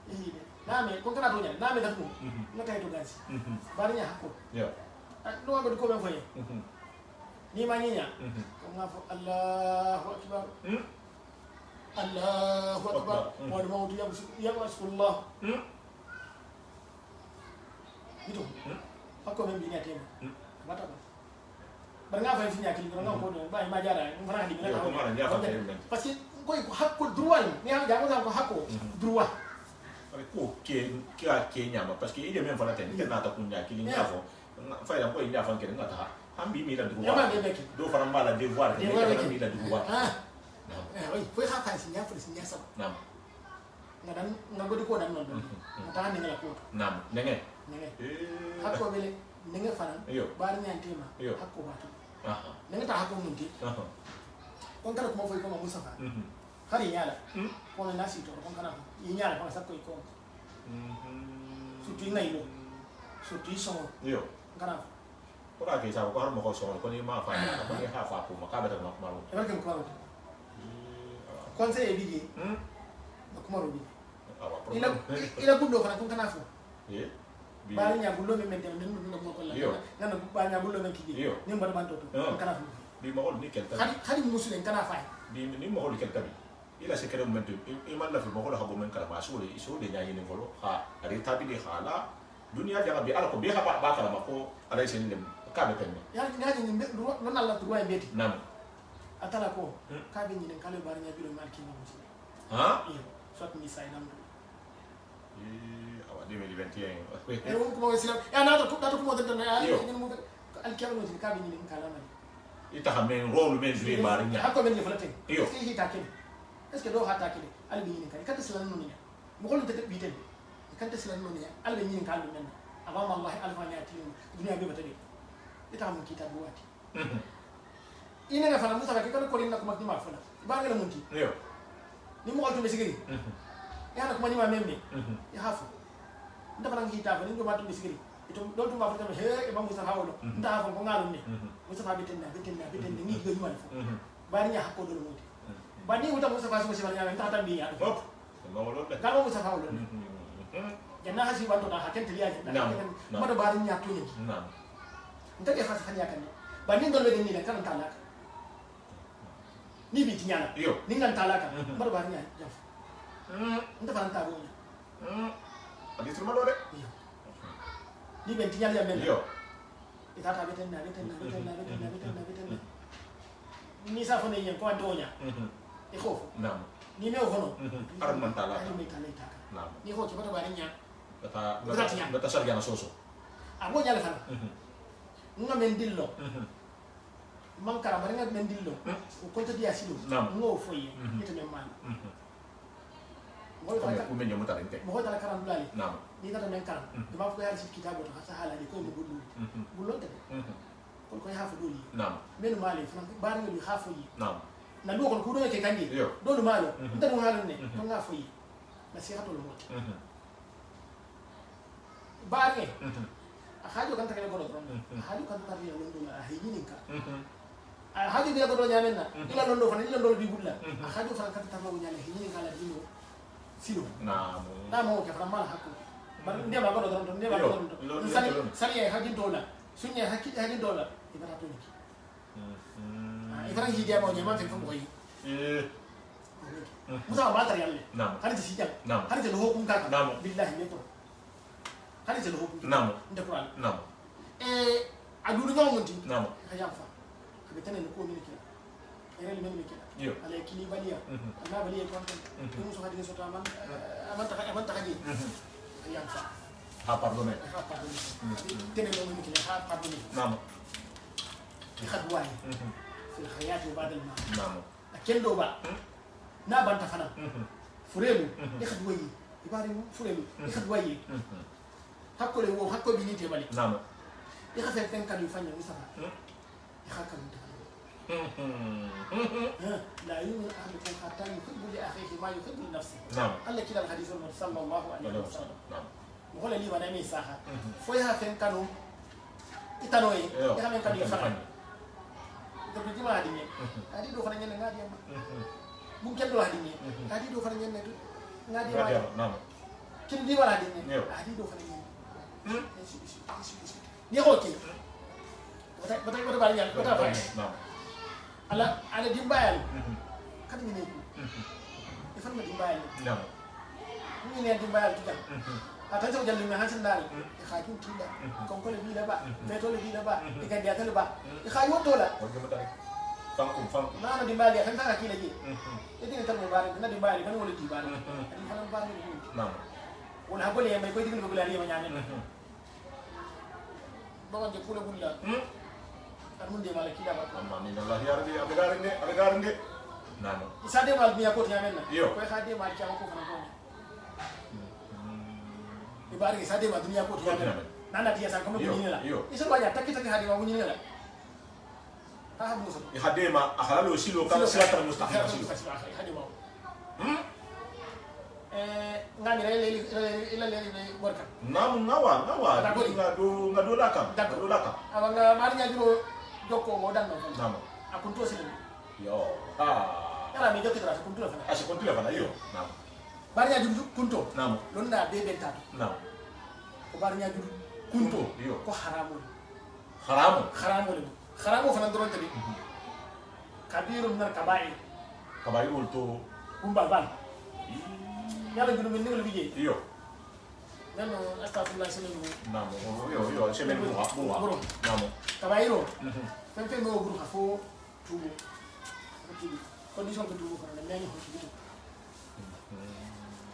yidi name ko kana to nyane name datu ngata to gansi barinya hako yo no wa ko ben foye ni ma nyinya ko ngafo Allahu akbar Allahu akbar wa al-maut yabsullah itu ako men bi nyate mata ba baranga fa finya kili baranga ko do ba ma jara ngara di ngara ko parce que koy ko hakko droit ni ha jango ko hakko droit ko ke nyama parce que ile men fala ten ke na ta kunya kili ngafo fa ila ko ila fan ke ngata ambi mi la droit do fara mbala devoir ke mi la droit oi foi ha kan sinya fa sinya sa nam ngadan ngagodi ko dan non ta ni ngala ko nam nenge hakko bele nenge fana bari nyantema hakko batu nenge ta hakko munti kon kala ko foi ko musafa hari nyala ko na nasi to kon kana nyala ko sakko ko sutu ngai lo sutu so yo kana ko ra ke sa ko har mo ko so ko ni ma fa ni ko ni ha fa ko ma ka ba ta ma ko e barke ko kon se e bigi ko maro bi ila bundo kana kon kana fo bari nya bullo men men no mo ko la ngana ba nya bullo men kiji ni mbar ban toto kana fu bi ma hol ni kel tabi hadi musulen kana fay bi ni ma hol kel tabi ila se kere momento e man la fi ma hol ha bo men kala ma so de nya yene volo ha ari tabi de hala dunia janga bi ala ko bi ha ba kala ma ko ala sen dem ka be pen ya ni no nalla to way beti nam atala ko ka be ni kala bari nya bilo mal ki ma musul ha soit ni say nam 2021 e won ko islam ya na to ko mo dana ya ni mo al kiyama ni ka be ni kala ma ita ha men rôle men jouer bari nya hakko men ni falate est-ce que hita kene est-ce que do hata kene al bi ni kan islam non ni mo ko te bi ten kan islam non ni al bi ni kan men avant Allah alfa nyati dunia be batade ita mo kita buati ina na fana musa ka ko rinna ko makni ma fana ba ngala munti yo ni mo ko to besigiri ya na ko mani ma membe ya hafu nda fana hita fa ni do ma to besigiri ito do to ma fa he e ba musa hawlo nda hafu ko ngalo ni musa fa bitenna ni go yuma fo bari nya hakko do muti ba ni uta musa fa so se bari nya ta tambi ya hop ma wolo de ka musa fa hawlo janna hasi wanto na hakken tiliya janna ma do bari nya to ni nda ke fa sa nya kan ba ni do le ni la kan talaka ni bi tinyana ni ngan talaka ma do bari nya jaf nda fa ta bo adi sur malo de ni ben tinyal ya men yo itata beten na ni sa fo ne yen ko antonya e khofo nam ni me hono ar man tala ni me tala ita nam ni ho ci bata bari nya bata sarga na soso abo nyala fana nga men dillo man kara bari nga men dillo ko to dia silo ngo fo yi ita men man mo ko men nyamuta rente mo tala karam dulali nam ni kata men karam dama ko yar ci kitabo to hasa hala ni ko mo bullu bullo te kon ko hafu doli nam men mali fana bari nga hafu yi nam na do kon ko do ke kandi do do malo nda mo halu ne ko nga fo yi na si hato lo moti bari a hajo kan takale ko do hajo kan takale lo ndo a hayini ka haaju bi ko do nyamenna ila londo fana ila londo bi bulla haaju fana kata tamo nyale hini kala dino silo na mo ke fana mala hakku bar ndema ko do don ndema ko don sani haaju dola sunya haaju dola ibara to ni ibara hi dia mo nyama fe fo ko yi musa ba tar yalle har ci sijal har ci lo hukum ka billahi ne to har ci lo hukum nda qur'an adudu ngonti hayam fa betene ko min kila erel men kila ala kili baliya ana baliya ko tan muso hadi so taman amanta haji hayam fa ha pardonné tene lo min kila ha pardonné ki khadwani في الحياة وبعد الموت نعم أكيد با نابن تفنا فريلو يخد وي يباري فريلو يخد وي حكو لي وو حكو بيني تبالي نعم يخد فين كان يفني مسافة يخد كان لا يؤمن أحدكم حتى يحب لأخيه ما يحب لنفسه نعم الله كده الحديث صلى الله عليه وسلم نعم وقال لي وانا مي ساحه فويها فين كانوا يتنوي يخد كان يفني tapi di mana dia? Tadi dua orang yang ngadi apa? Mungkin dua hari ini. Tadi dua orang yang ngadi apa? Kini di mana dia? Tadi dua orang yang. Dia okey. Betul banyak. Betul banyak. Ala dimbayal. Kan ini. Ifan mau dimbayal. Ini yang dimbayal kita. Atau jauh jalan dengan hasil dari. Ikhaju tidak. Kongkol lebih lebar. Betul lebih lebar. Ikan dia terlebar. Ikhaju tu lah. Fangkum. Nah, di Bali kan tak kaki lagi. Jadi kita mau Bali, kita di Bali kan boleh di Bali. Jadi kalau Bali ni. Nah. Ulah boleh yang baik itu kan boleh dia menyanyi. Bawa je pula bulla. Armun dia malah kita apa? Amin Allah ya Rabbi, abegaring de. Nah. Isa dia mal biya ko tiamen na. Yo. Ko khadi mal kiam ko kana ko. Ibari isa dia mal dunia ko tiamen. Nana dia san kono bunyi la. Isa banyak tak kita hadi wa bunyi la. Ihadema ahalalo silo kama sirata mustaqim silo. Ihadema. Ngani ila borka. Ngawa. Ngado laka. Abanga marinya juro joko ngodan no. Nama. Akun to silo. Yo. Kala mi jokki dara kuntu la fana. Kuntu la fana yo. Nama. Marinya juro kunto. Nama. Lonna be benta. Nama. Ko marinya juro kunto. Yo. Ko haramu. Haramu. Kharamu fana doron tabi kabirun nar kaba'i to kumbal ban yalla gunu min ngol bije iyo nano astaghfirullah sallallahu namo yo semen bu namo kaba'i ro fen no guru hafo tubu condition ko tubu fana nani ho tubu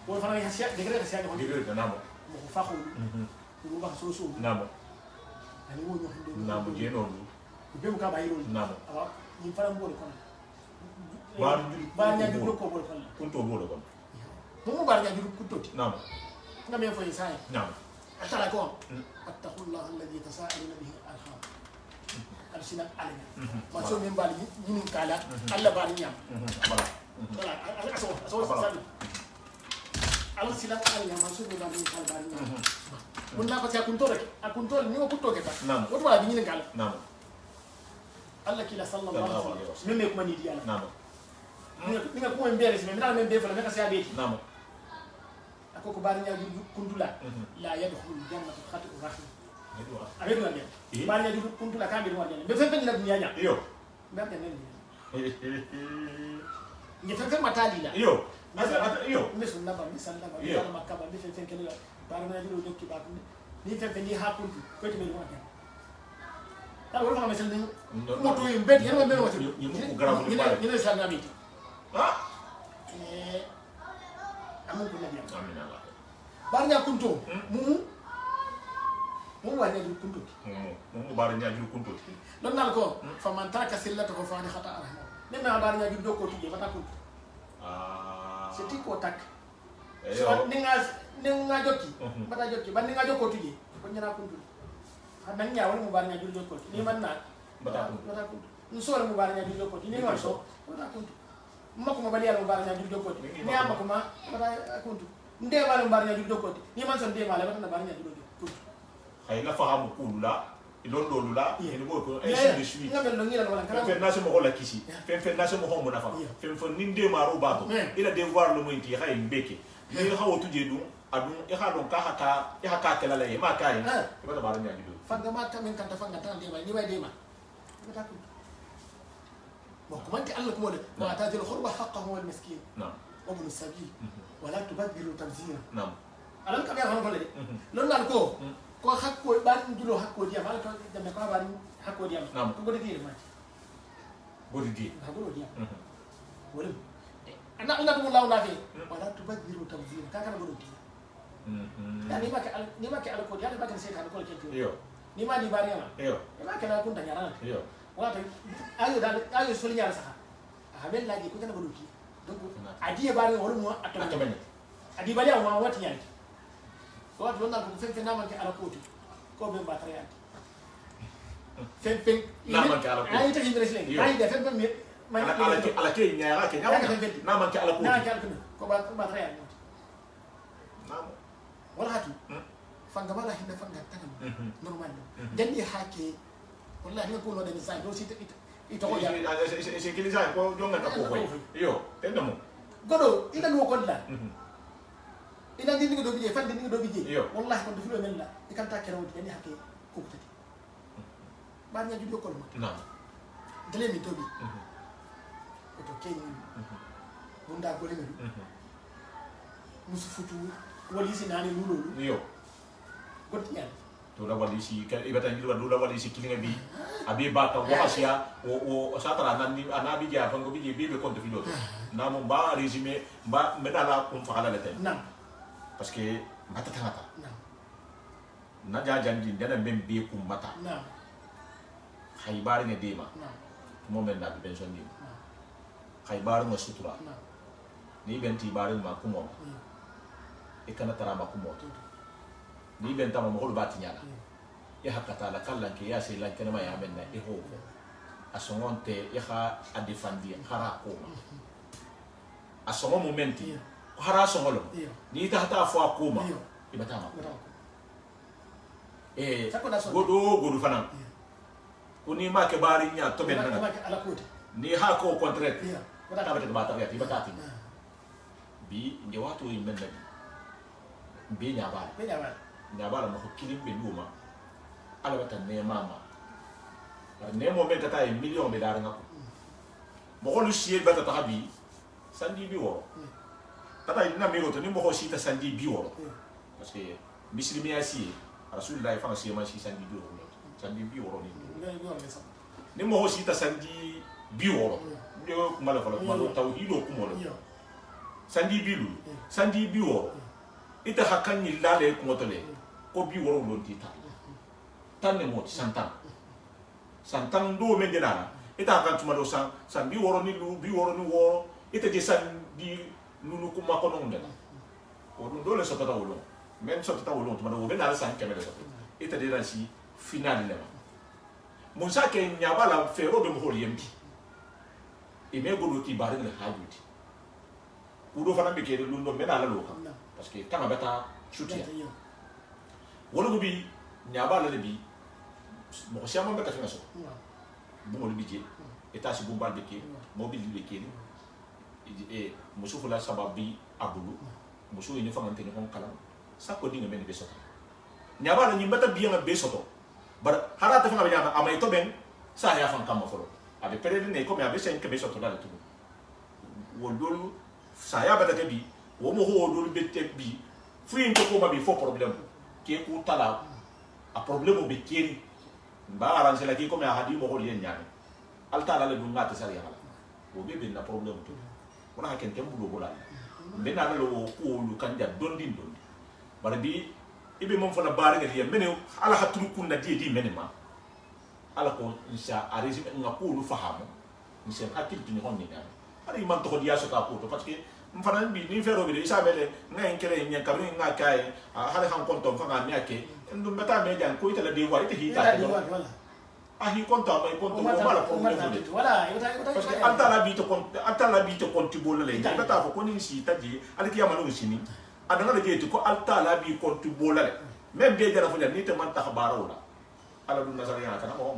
bo fana ya sia degre sia ko degre namo mo fakhu ko ba so namo ani wo nyohinde namo jeno bemu ka bayiro namo awa ni fara mbole kono barnya juru ko bole kono kunto bole kono mo barnya juru kuttoti namo ngame fo isay namo atala ko attaqullah alladhi tasaaluna bihi arham alsina alina ma so men bali ni kala alla bali nyam wala aso sabi alsina alina ma so men bali ni kala bali nyam mun na ko ci akuntore ni ko kutto ke ta woto wala bi ni kala namo Allah kila sallallahu alaihi wasallam meme kuma ni diala namo ninga kuma mbere si mena men be fala meka sia beti namo akoko bari nya kuntula la yadkhulu jannatu khati'u rahim abe do ande bari nya kuntula kambe do ande be fembe na dunya nya iyo be ande nen ni fembe matali la iyo mesu naba misalla ba yalla makaba be fembe kele bari nya do dokki ba ni fembe ni ha kuntu ko te me do ande kalau orang macam ni, motor yang bed, yang mana macam ni, ini sangat mati. Amu punya dia. Barnya kuntu, mu barnya juru kuntu. Mu barnya juru kuntu. Lalu nalko, famantara kasilla tu kafani khata arah. Nena barnya juru doko tiga, mata kuntu. Seti kotak. So ninga joki, mata joki, ban ninga joko tiga, punya kuntu. Nan nya wani mubarnya juru joko ni manna bata kuntu nsore mubarnya juru joko ni ngaso bata kuntu mako mabali ala mubarnya juru joko ni amma kuma bata kuntu nde bala mubarnya juru joko ni man son de bala bata mubarnya juru joko hay na fahamu kula ilon do lula ni bo ko ainsi de suite fe na se mo la kisi fe na se mo mo na fa fe ninde maro ba to ila devoir le mo inti hay mbeke ni ha wotu je du adun e ha don ka haka kala la ma kai e ba ba ni ajidu fanga ma tamen kan ta fanga tan de ni way de ma ta ko mo ko man ti Allah ko mo de wa ta jil khurba haqqahu wal miskin na'am wa ibn sabil wa la tubadhiru tabzira na'am alam ka be ha ko le lon nan ko hakko ban julo hakko diam ala to dembe ko ban hakko diam ko godi di ma godi di ha godi diam wala ana ko law na fi wala tubadhiru tabzira ka kana godi ni ma ke ala ko diam ba kan se kan ko ke yo ni ma di bari ma yo ni ma ke na kun ta nyara yo wala ayo soli nyara sa ha ben laji ko kana godi donc adi bari wala mo atomene adi bari wa wati yanti ko wat lonna ko fen fen namanke ala koti ko be batare yanti fen namanke ala koti ay tagi ndres len ay de fen fen mi ala ke nyaara ke namanke ala koti ko batare yanti nam wala hatu fanga mala hinda fanga tanam normal jandi hake wallahi ko no de sa do sita ito ko ya se kiliza ko jonga ta ko yo tenda mo godo ina no ko la ina ndi do bije fande ndi do bije wallahi ko do filo men la e kan ta kero jandi hake ko tati ba nya judo ko ma na dele mi tobi to kenyi bunda ko le mi musu futu wali si nani lulu yo gotti yan to la wali si ka ibata ngi do la wali si kilinga bi abi ba ka wahasia o satara nani anabi ja fango bi be ko to filo na mo ba résumé ba medala ko fa ala lete na parce que mata tangata na jandi dana membe ko mata na haybari ne dema na mo men na benson ni haybari mo sutura na ni benti bari ma ko mo e kana tara ma ko mo ni benta mo ko bati nyala ya hakata la kallan ke ya se lan kana ma ya men na e ho asongonte ya ha adefandi hara ko asongo momenti hara songolo ni ta hata fo akoma ibata ma godo fana kuni ma ke bari nya to ben na ni ha ko contract ta bata bata ya ibata ti bi nge watu yi men na bi nya ba ma ko kilim be luma ala bata ne mama ne mo men ta million be dar ngako mo ko lu siel bata ta bi sandi bi wo tata ina miro to ni mo ko sita sandi bi wo parce que muslimi asi rasulullah fa si ma si sandi bi wo sandi bi wo ni mo ko sita sandi bi wo yo mala fala ma do tawhido ko mo sandi bi lu sandi bi wo ita hakan ni lale ko to le ko bi wo lo ti ta tan ne mo santan do men dena ita hakan tuma do san bi wo ni lu bi wo ni wo ita je sandi lulu kuma kono ndela o dun dole so tata wolo men so tata wolo to mano be na san kemele so ita de ransi final le mon sa ke nyaba la fero be mo yembi e me go do ti bare le hajuti udo fana be ke lu no me na la lo kam parce que kama beta chutia wolo bi nyaba la bi mo sia mo beta fina so mo le bije eta si bumbal be ke mo bi le ke e muso fula sababi abulu muso ini fanga tene hon kala sako dinga men be soto nyaba la nyimbata biya be soto bar harata fanga be nyama amay to ben sa ya fanga kam folo abe perede ne ko me abe sen ke be soto dal tu wodolu sa ya bata ke bi wo mo ho wodolu be te bi fuyin ko ma bi fo problème ke ku tala a problème be keri ba arrange la ki ko me hadi mo ho yen nyame alta la le dunga te sari hala wo be na problème to wona haken tembulo bola bena na lo ko lu kanja dondi bara bi ibe mon fana bare ngi yem mene ala hatru kunna di mene ma ala ko insha arisi nga ko lu fahamu insha hakil tuni honni na ala iman to dia so ta ko to parce que mfana bi ni fero bi isa bele nga enkere nya kabri nga kai ala han konto fanga mi ake ndum beta me jan ko itala di wa ite hita ahi konta mai konto mo mala problème wala parce que altala bi to konti bola le ba ta ko ni si taji ala ki yamanu sini adanga de to ko altala bi konti bola le même be jara fula ni te man ta khabara wala ala dun nasariya kana mo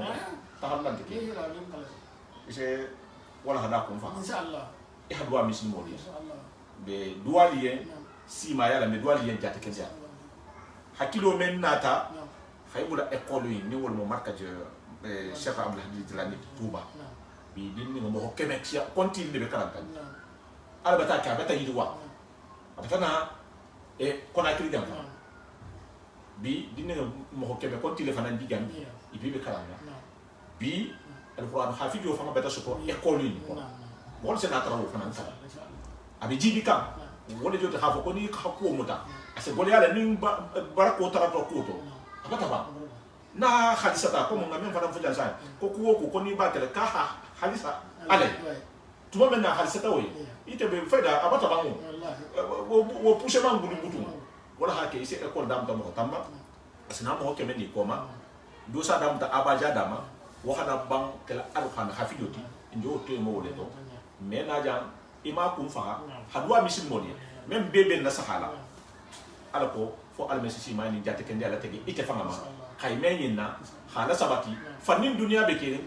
tahallan ke ise wala hada ko fa inshallah e hadwa muslimo li be duwaliye sima yala me duwaliye jate kenja hakilo men nata haybula école yi ni wol mo markage Cheikh Abdul Hadid Jilani Touba bi dinni mo hokkeme ci konti be karanta ala bata ka bata yidwa atana e Conakry gam bi dinni mo hokkeme konti le fanan digam ibi be karanta bi alquran hafijo fama bata soko école yi ko wol se na trawo fanan sa abi jibi kam wole jota hafo ko ni hakko muta ase gol yala ni barako tarato ko to abata ba na hadisa ta ko mo ngam fana fuja sa ko ko ni ba tele ka hadisa ale tuma men na hadisa ta woyi ite be faida abata ba mo wo pushe man bulu butu wala hake ise école dam tam tamba asina mo ke men ni koma do sa dam ta abaja dama wo hada bang kala alquran hafidoti njo to mo wole to mais na jam ima kum fa hadwa misil moni même bebe na sahala ala ko fo almesi ma ni jate ken ala tegi ite fanga ma kay menyina hala sabati fannin dunia be kere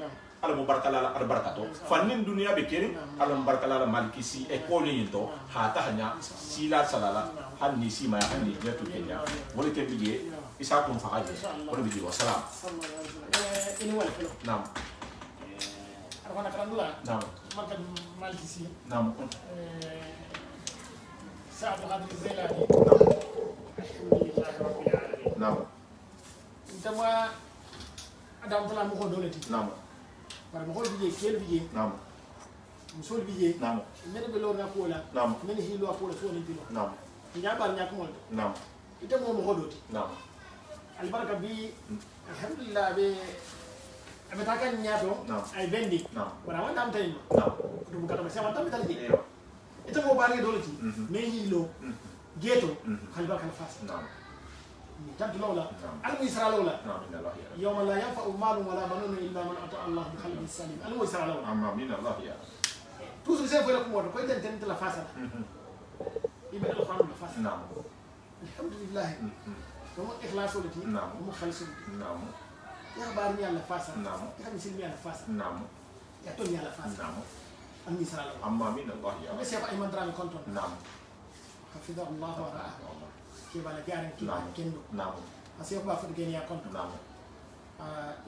ala mubarakala ala barakato fannin dunia be kere ala mubarakala maliki si e ko ni to ha ta hanya sila salala hanni si ma hanni jetu kenya wala ke biye isa kum fa haje wala biye wa salam ini wala felo nam arwana kalandula nam marka maliki si nam Sa'ad Abdul Zailani alhamdulillah rabbil alamin nam dama adam tala mo ko doleti nam par mo ko biye kel biye nam musol biye nam men be lor na ko la nam men hi lo ko la so ni dilo nam nya bar nya ko mo nam ite mo ko doti nam al baraka bi alhamdulillah be abata kan nya do ay bendi wala wanda am tay nam dum ka do sama tam tali yo ite mo bari doleti men hi lo geto hal baraka fas nam تبدو لولا الميسر لولا نعم من الله يا يوم لا ينفع مال ولا بنون الا من اتى الله بقلب سليم الميسر لولا اما من الله يا توصل زي فلك مره كويس انت لا فاسد يبقى القران لا فاسد نعم الحمد لله وما اخلاص ولتي نعم وما خلص نعم يا بارني على فاسد نعم يا مسلمي على فاسد نعم يا توني على فاسد نعم الميسر لولا اما من الله يا بس يا ايمن درامي كنتم نعم حفظه الله ورعاه كيف على جارن كيف نعم كندو نعم أسيوك بافر جينيا كنتم نعم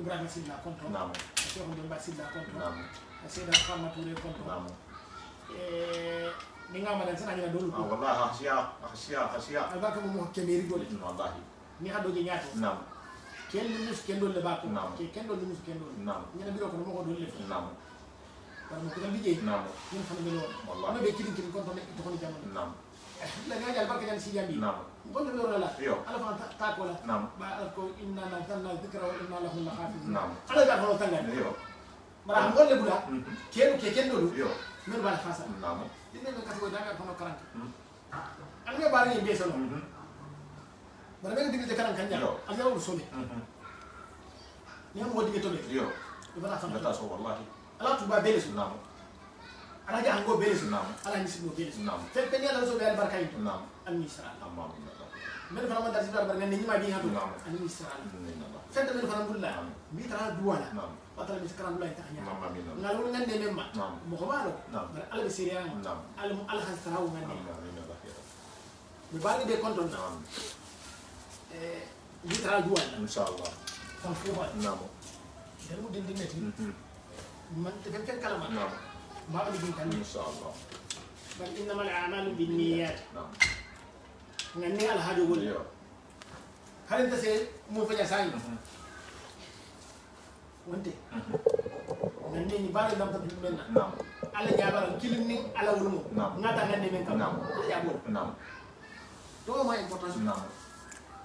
إبراهيم سيدنا كنتم نعم أسيوك دمبا سيدنا كنتم نعم أسيدا خامة توري كنتم نعم ninga ma dan sana nyina dolu ko والله خشيا alba ko mo kemeri gole والله ni hado ge nyaato نعم ken lu mus ken dol le ba ko نعم ke ken dol lu mus ken dol نعم nyina biro ko mo ko dol le نعم wala mo ko dal liggey نعم ñun fa me lol والله no be kidin kidin kon to nek to ko jamono نعم la nga jall barka jan si jambi نعم kon to lol la Yo. ala fa ta ko la نعم ba al ko inna nazzalna dhikra wa inna lahu lahafizun نعم ala ga ko tanga ايوه mara ngol le bula ken ke ken dolu ايوه men bala fasa نعم dinne no kato daga ko no karanta an nga bari ni beso no bara me digite karan kanya Yo. an nga wul sole ni mo digite to be ايوه ibara fa لا تاسو والله ala tuba belesu نعم ala ja ango belesu نعم ala ni sino belesu نعم fe pe ni ala so be al barka yi نعم an misra اما من الله men fa ma dar si bar bar ni ma bi hatu نعم. an misra من الله fe de men fa alhamdulillah نعم. mi tara duwala نعم patala mi karam la ta hanya اما من الله ngalul ngande memma نعم. mo ko malo نعم. bar ala be siriya نعم al mu al khasrahu ngande اما من الله يا mi bari de konton na نعم mi tara duwala ان شاء الله fa fu نعم der mu dindi neti man te fen kalama نعم ba ali bin kan ان شاء الله bal innamal a'malu binniyat نعم ngani al hadu wol ايوه harin ta se mu fa sai wonte ngani ni bari dam ta bi menna نعم ala jabara kilin ni ala wol mo Naam. ngata ngande men kam Naam. ya bol نعم to ma importance نعم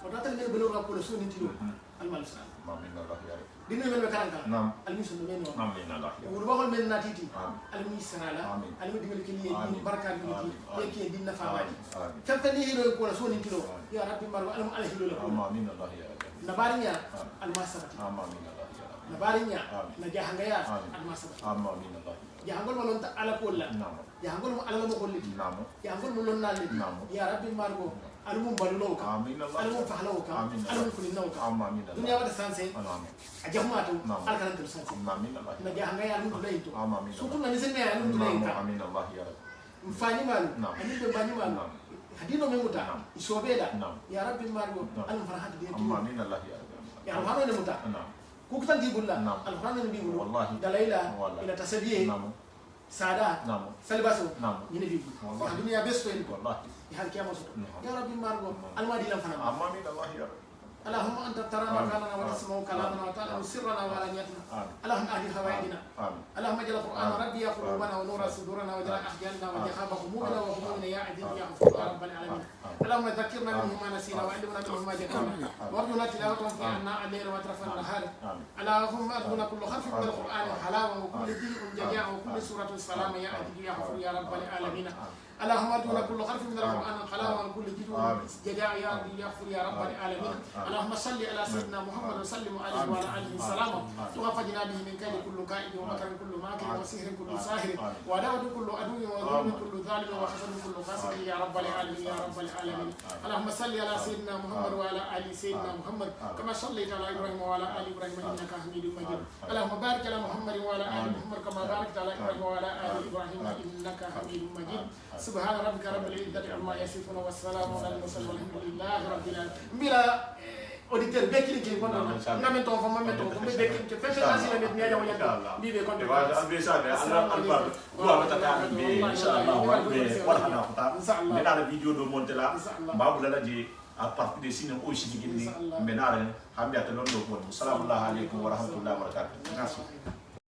o data men belo ko so ni tilo al malsa ما من الله يا dinno men be karanka نعم al misu men no ما من الله يا wuro bakol men natiti آمين al misala Amin. al mi digal kili Amin. ni barka ni Amin. ki yake dinna fawaji آمين tafani hilo ko so ni tilo ya rabbi mar al al hilo la أما من الله يا na barinya al masabati أما من الله يا na barinya Amin. na jahangaya Amin. al masabati أما من الله jahangol malon ta ala ko la نعم jahangol mo ala mo ko liti نعم jahangol mo lon nalli Naam. ya rabbi margo المهم بلوك آمين الله المهم فحلوك المهم كل النوك آمين الله دنيا ولا سانسي آمين أجمعته أكلنا ترسانسي آمين الله نجي هنجي المهم تلاقيه آمين سوكنا نسمع المهم تلاقيه آمين الله يا رب mfani malu ani be bani malu hadino memuta isobeda ya rabbi malu al farhat de آمين الله يا رب ya hano ne muta ku kutan di bulla al qur'an ne bi bulla wallahi dalaila ila tasbiih saada salbaso ni ne bi bulla dunia besto en wallahi ya hal kiyama so ya rabbi malu al madi lam fana آمين الله يا رب اللهم انت ترى مكاننا وتسمع كلامنا وتعلم سرنا وعلانيتنا اللهم اهد هوائجنا اللهم اجعل القران ربي قلوبنا ونور صدورنا واجعل احجالنا وجحاب همومنا وهمومنا يا عزيز يا غفور يا رب العالمين اللهم ذكرنا منه ما نسينا وعلمنا منه ما جهلنا وارجونا تلاوته في عنا الليل واطراف النهار اللهم ارجونا كل حرف من القران حلاوه وكل ذكر ججاء وكل سوره سلام يا عزيز يا غفور يا رب العالمين اللهم ارجونا كل حرف من القران حلاوه وكل ذكر ججاء يا عزيز يا غفور يا رب العالمين اللهم صل على سيدنا محمد وسلم عليه وعلى اله وسلم وغفرنا به من كيد كل كائد ومكر كل ماكر وسحر كل ساحر ودعوة كل عدو وظلم كل ظالم وحسد كل فاسق يا رب العالمين يا رب العالمين اللهم صل على سيدنا محمد وعلى ال سيدنا محمد كما صليت على ابراهيم وعلى ال ابراهيم انك حميد مجيد اللهم بارك على محمد وعلى ال محمد كما باركت على ابراهيم وعلى ال ابراهيم انك حميد مجيد سبحان ربك رب العزه عما يصفون والسلام على المرسلين والحمد لله رب العالمين auditeur bekili ke kono ngamen to fo mamen to ko be bekili ke fete asila be nyaa wala bi be kono wa albe sa be ala albar wa mata ka be inshallah wa be wala hana ko ta me na video do monte la babu la je à partir de sinon aussi ni menare hambi atalondo ko sallallahu alaikum wa rahmatullahi wa barakatuh merci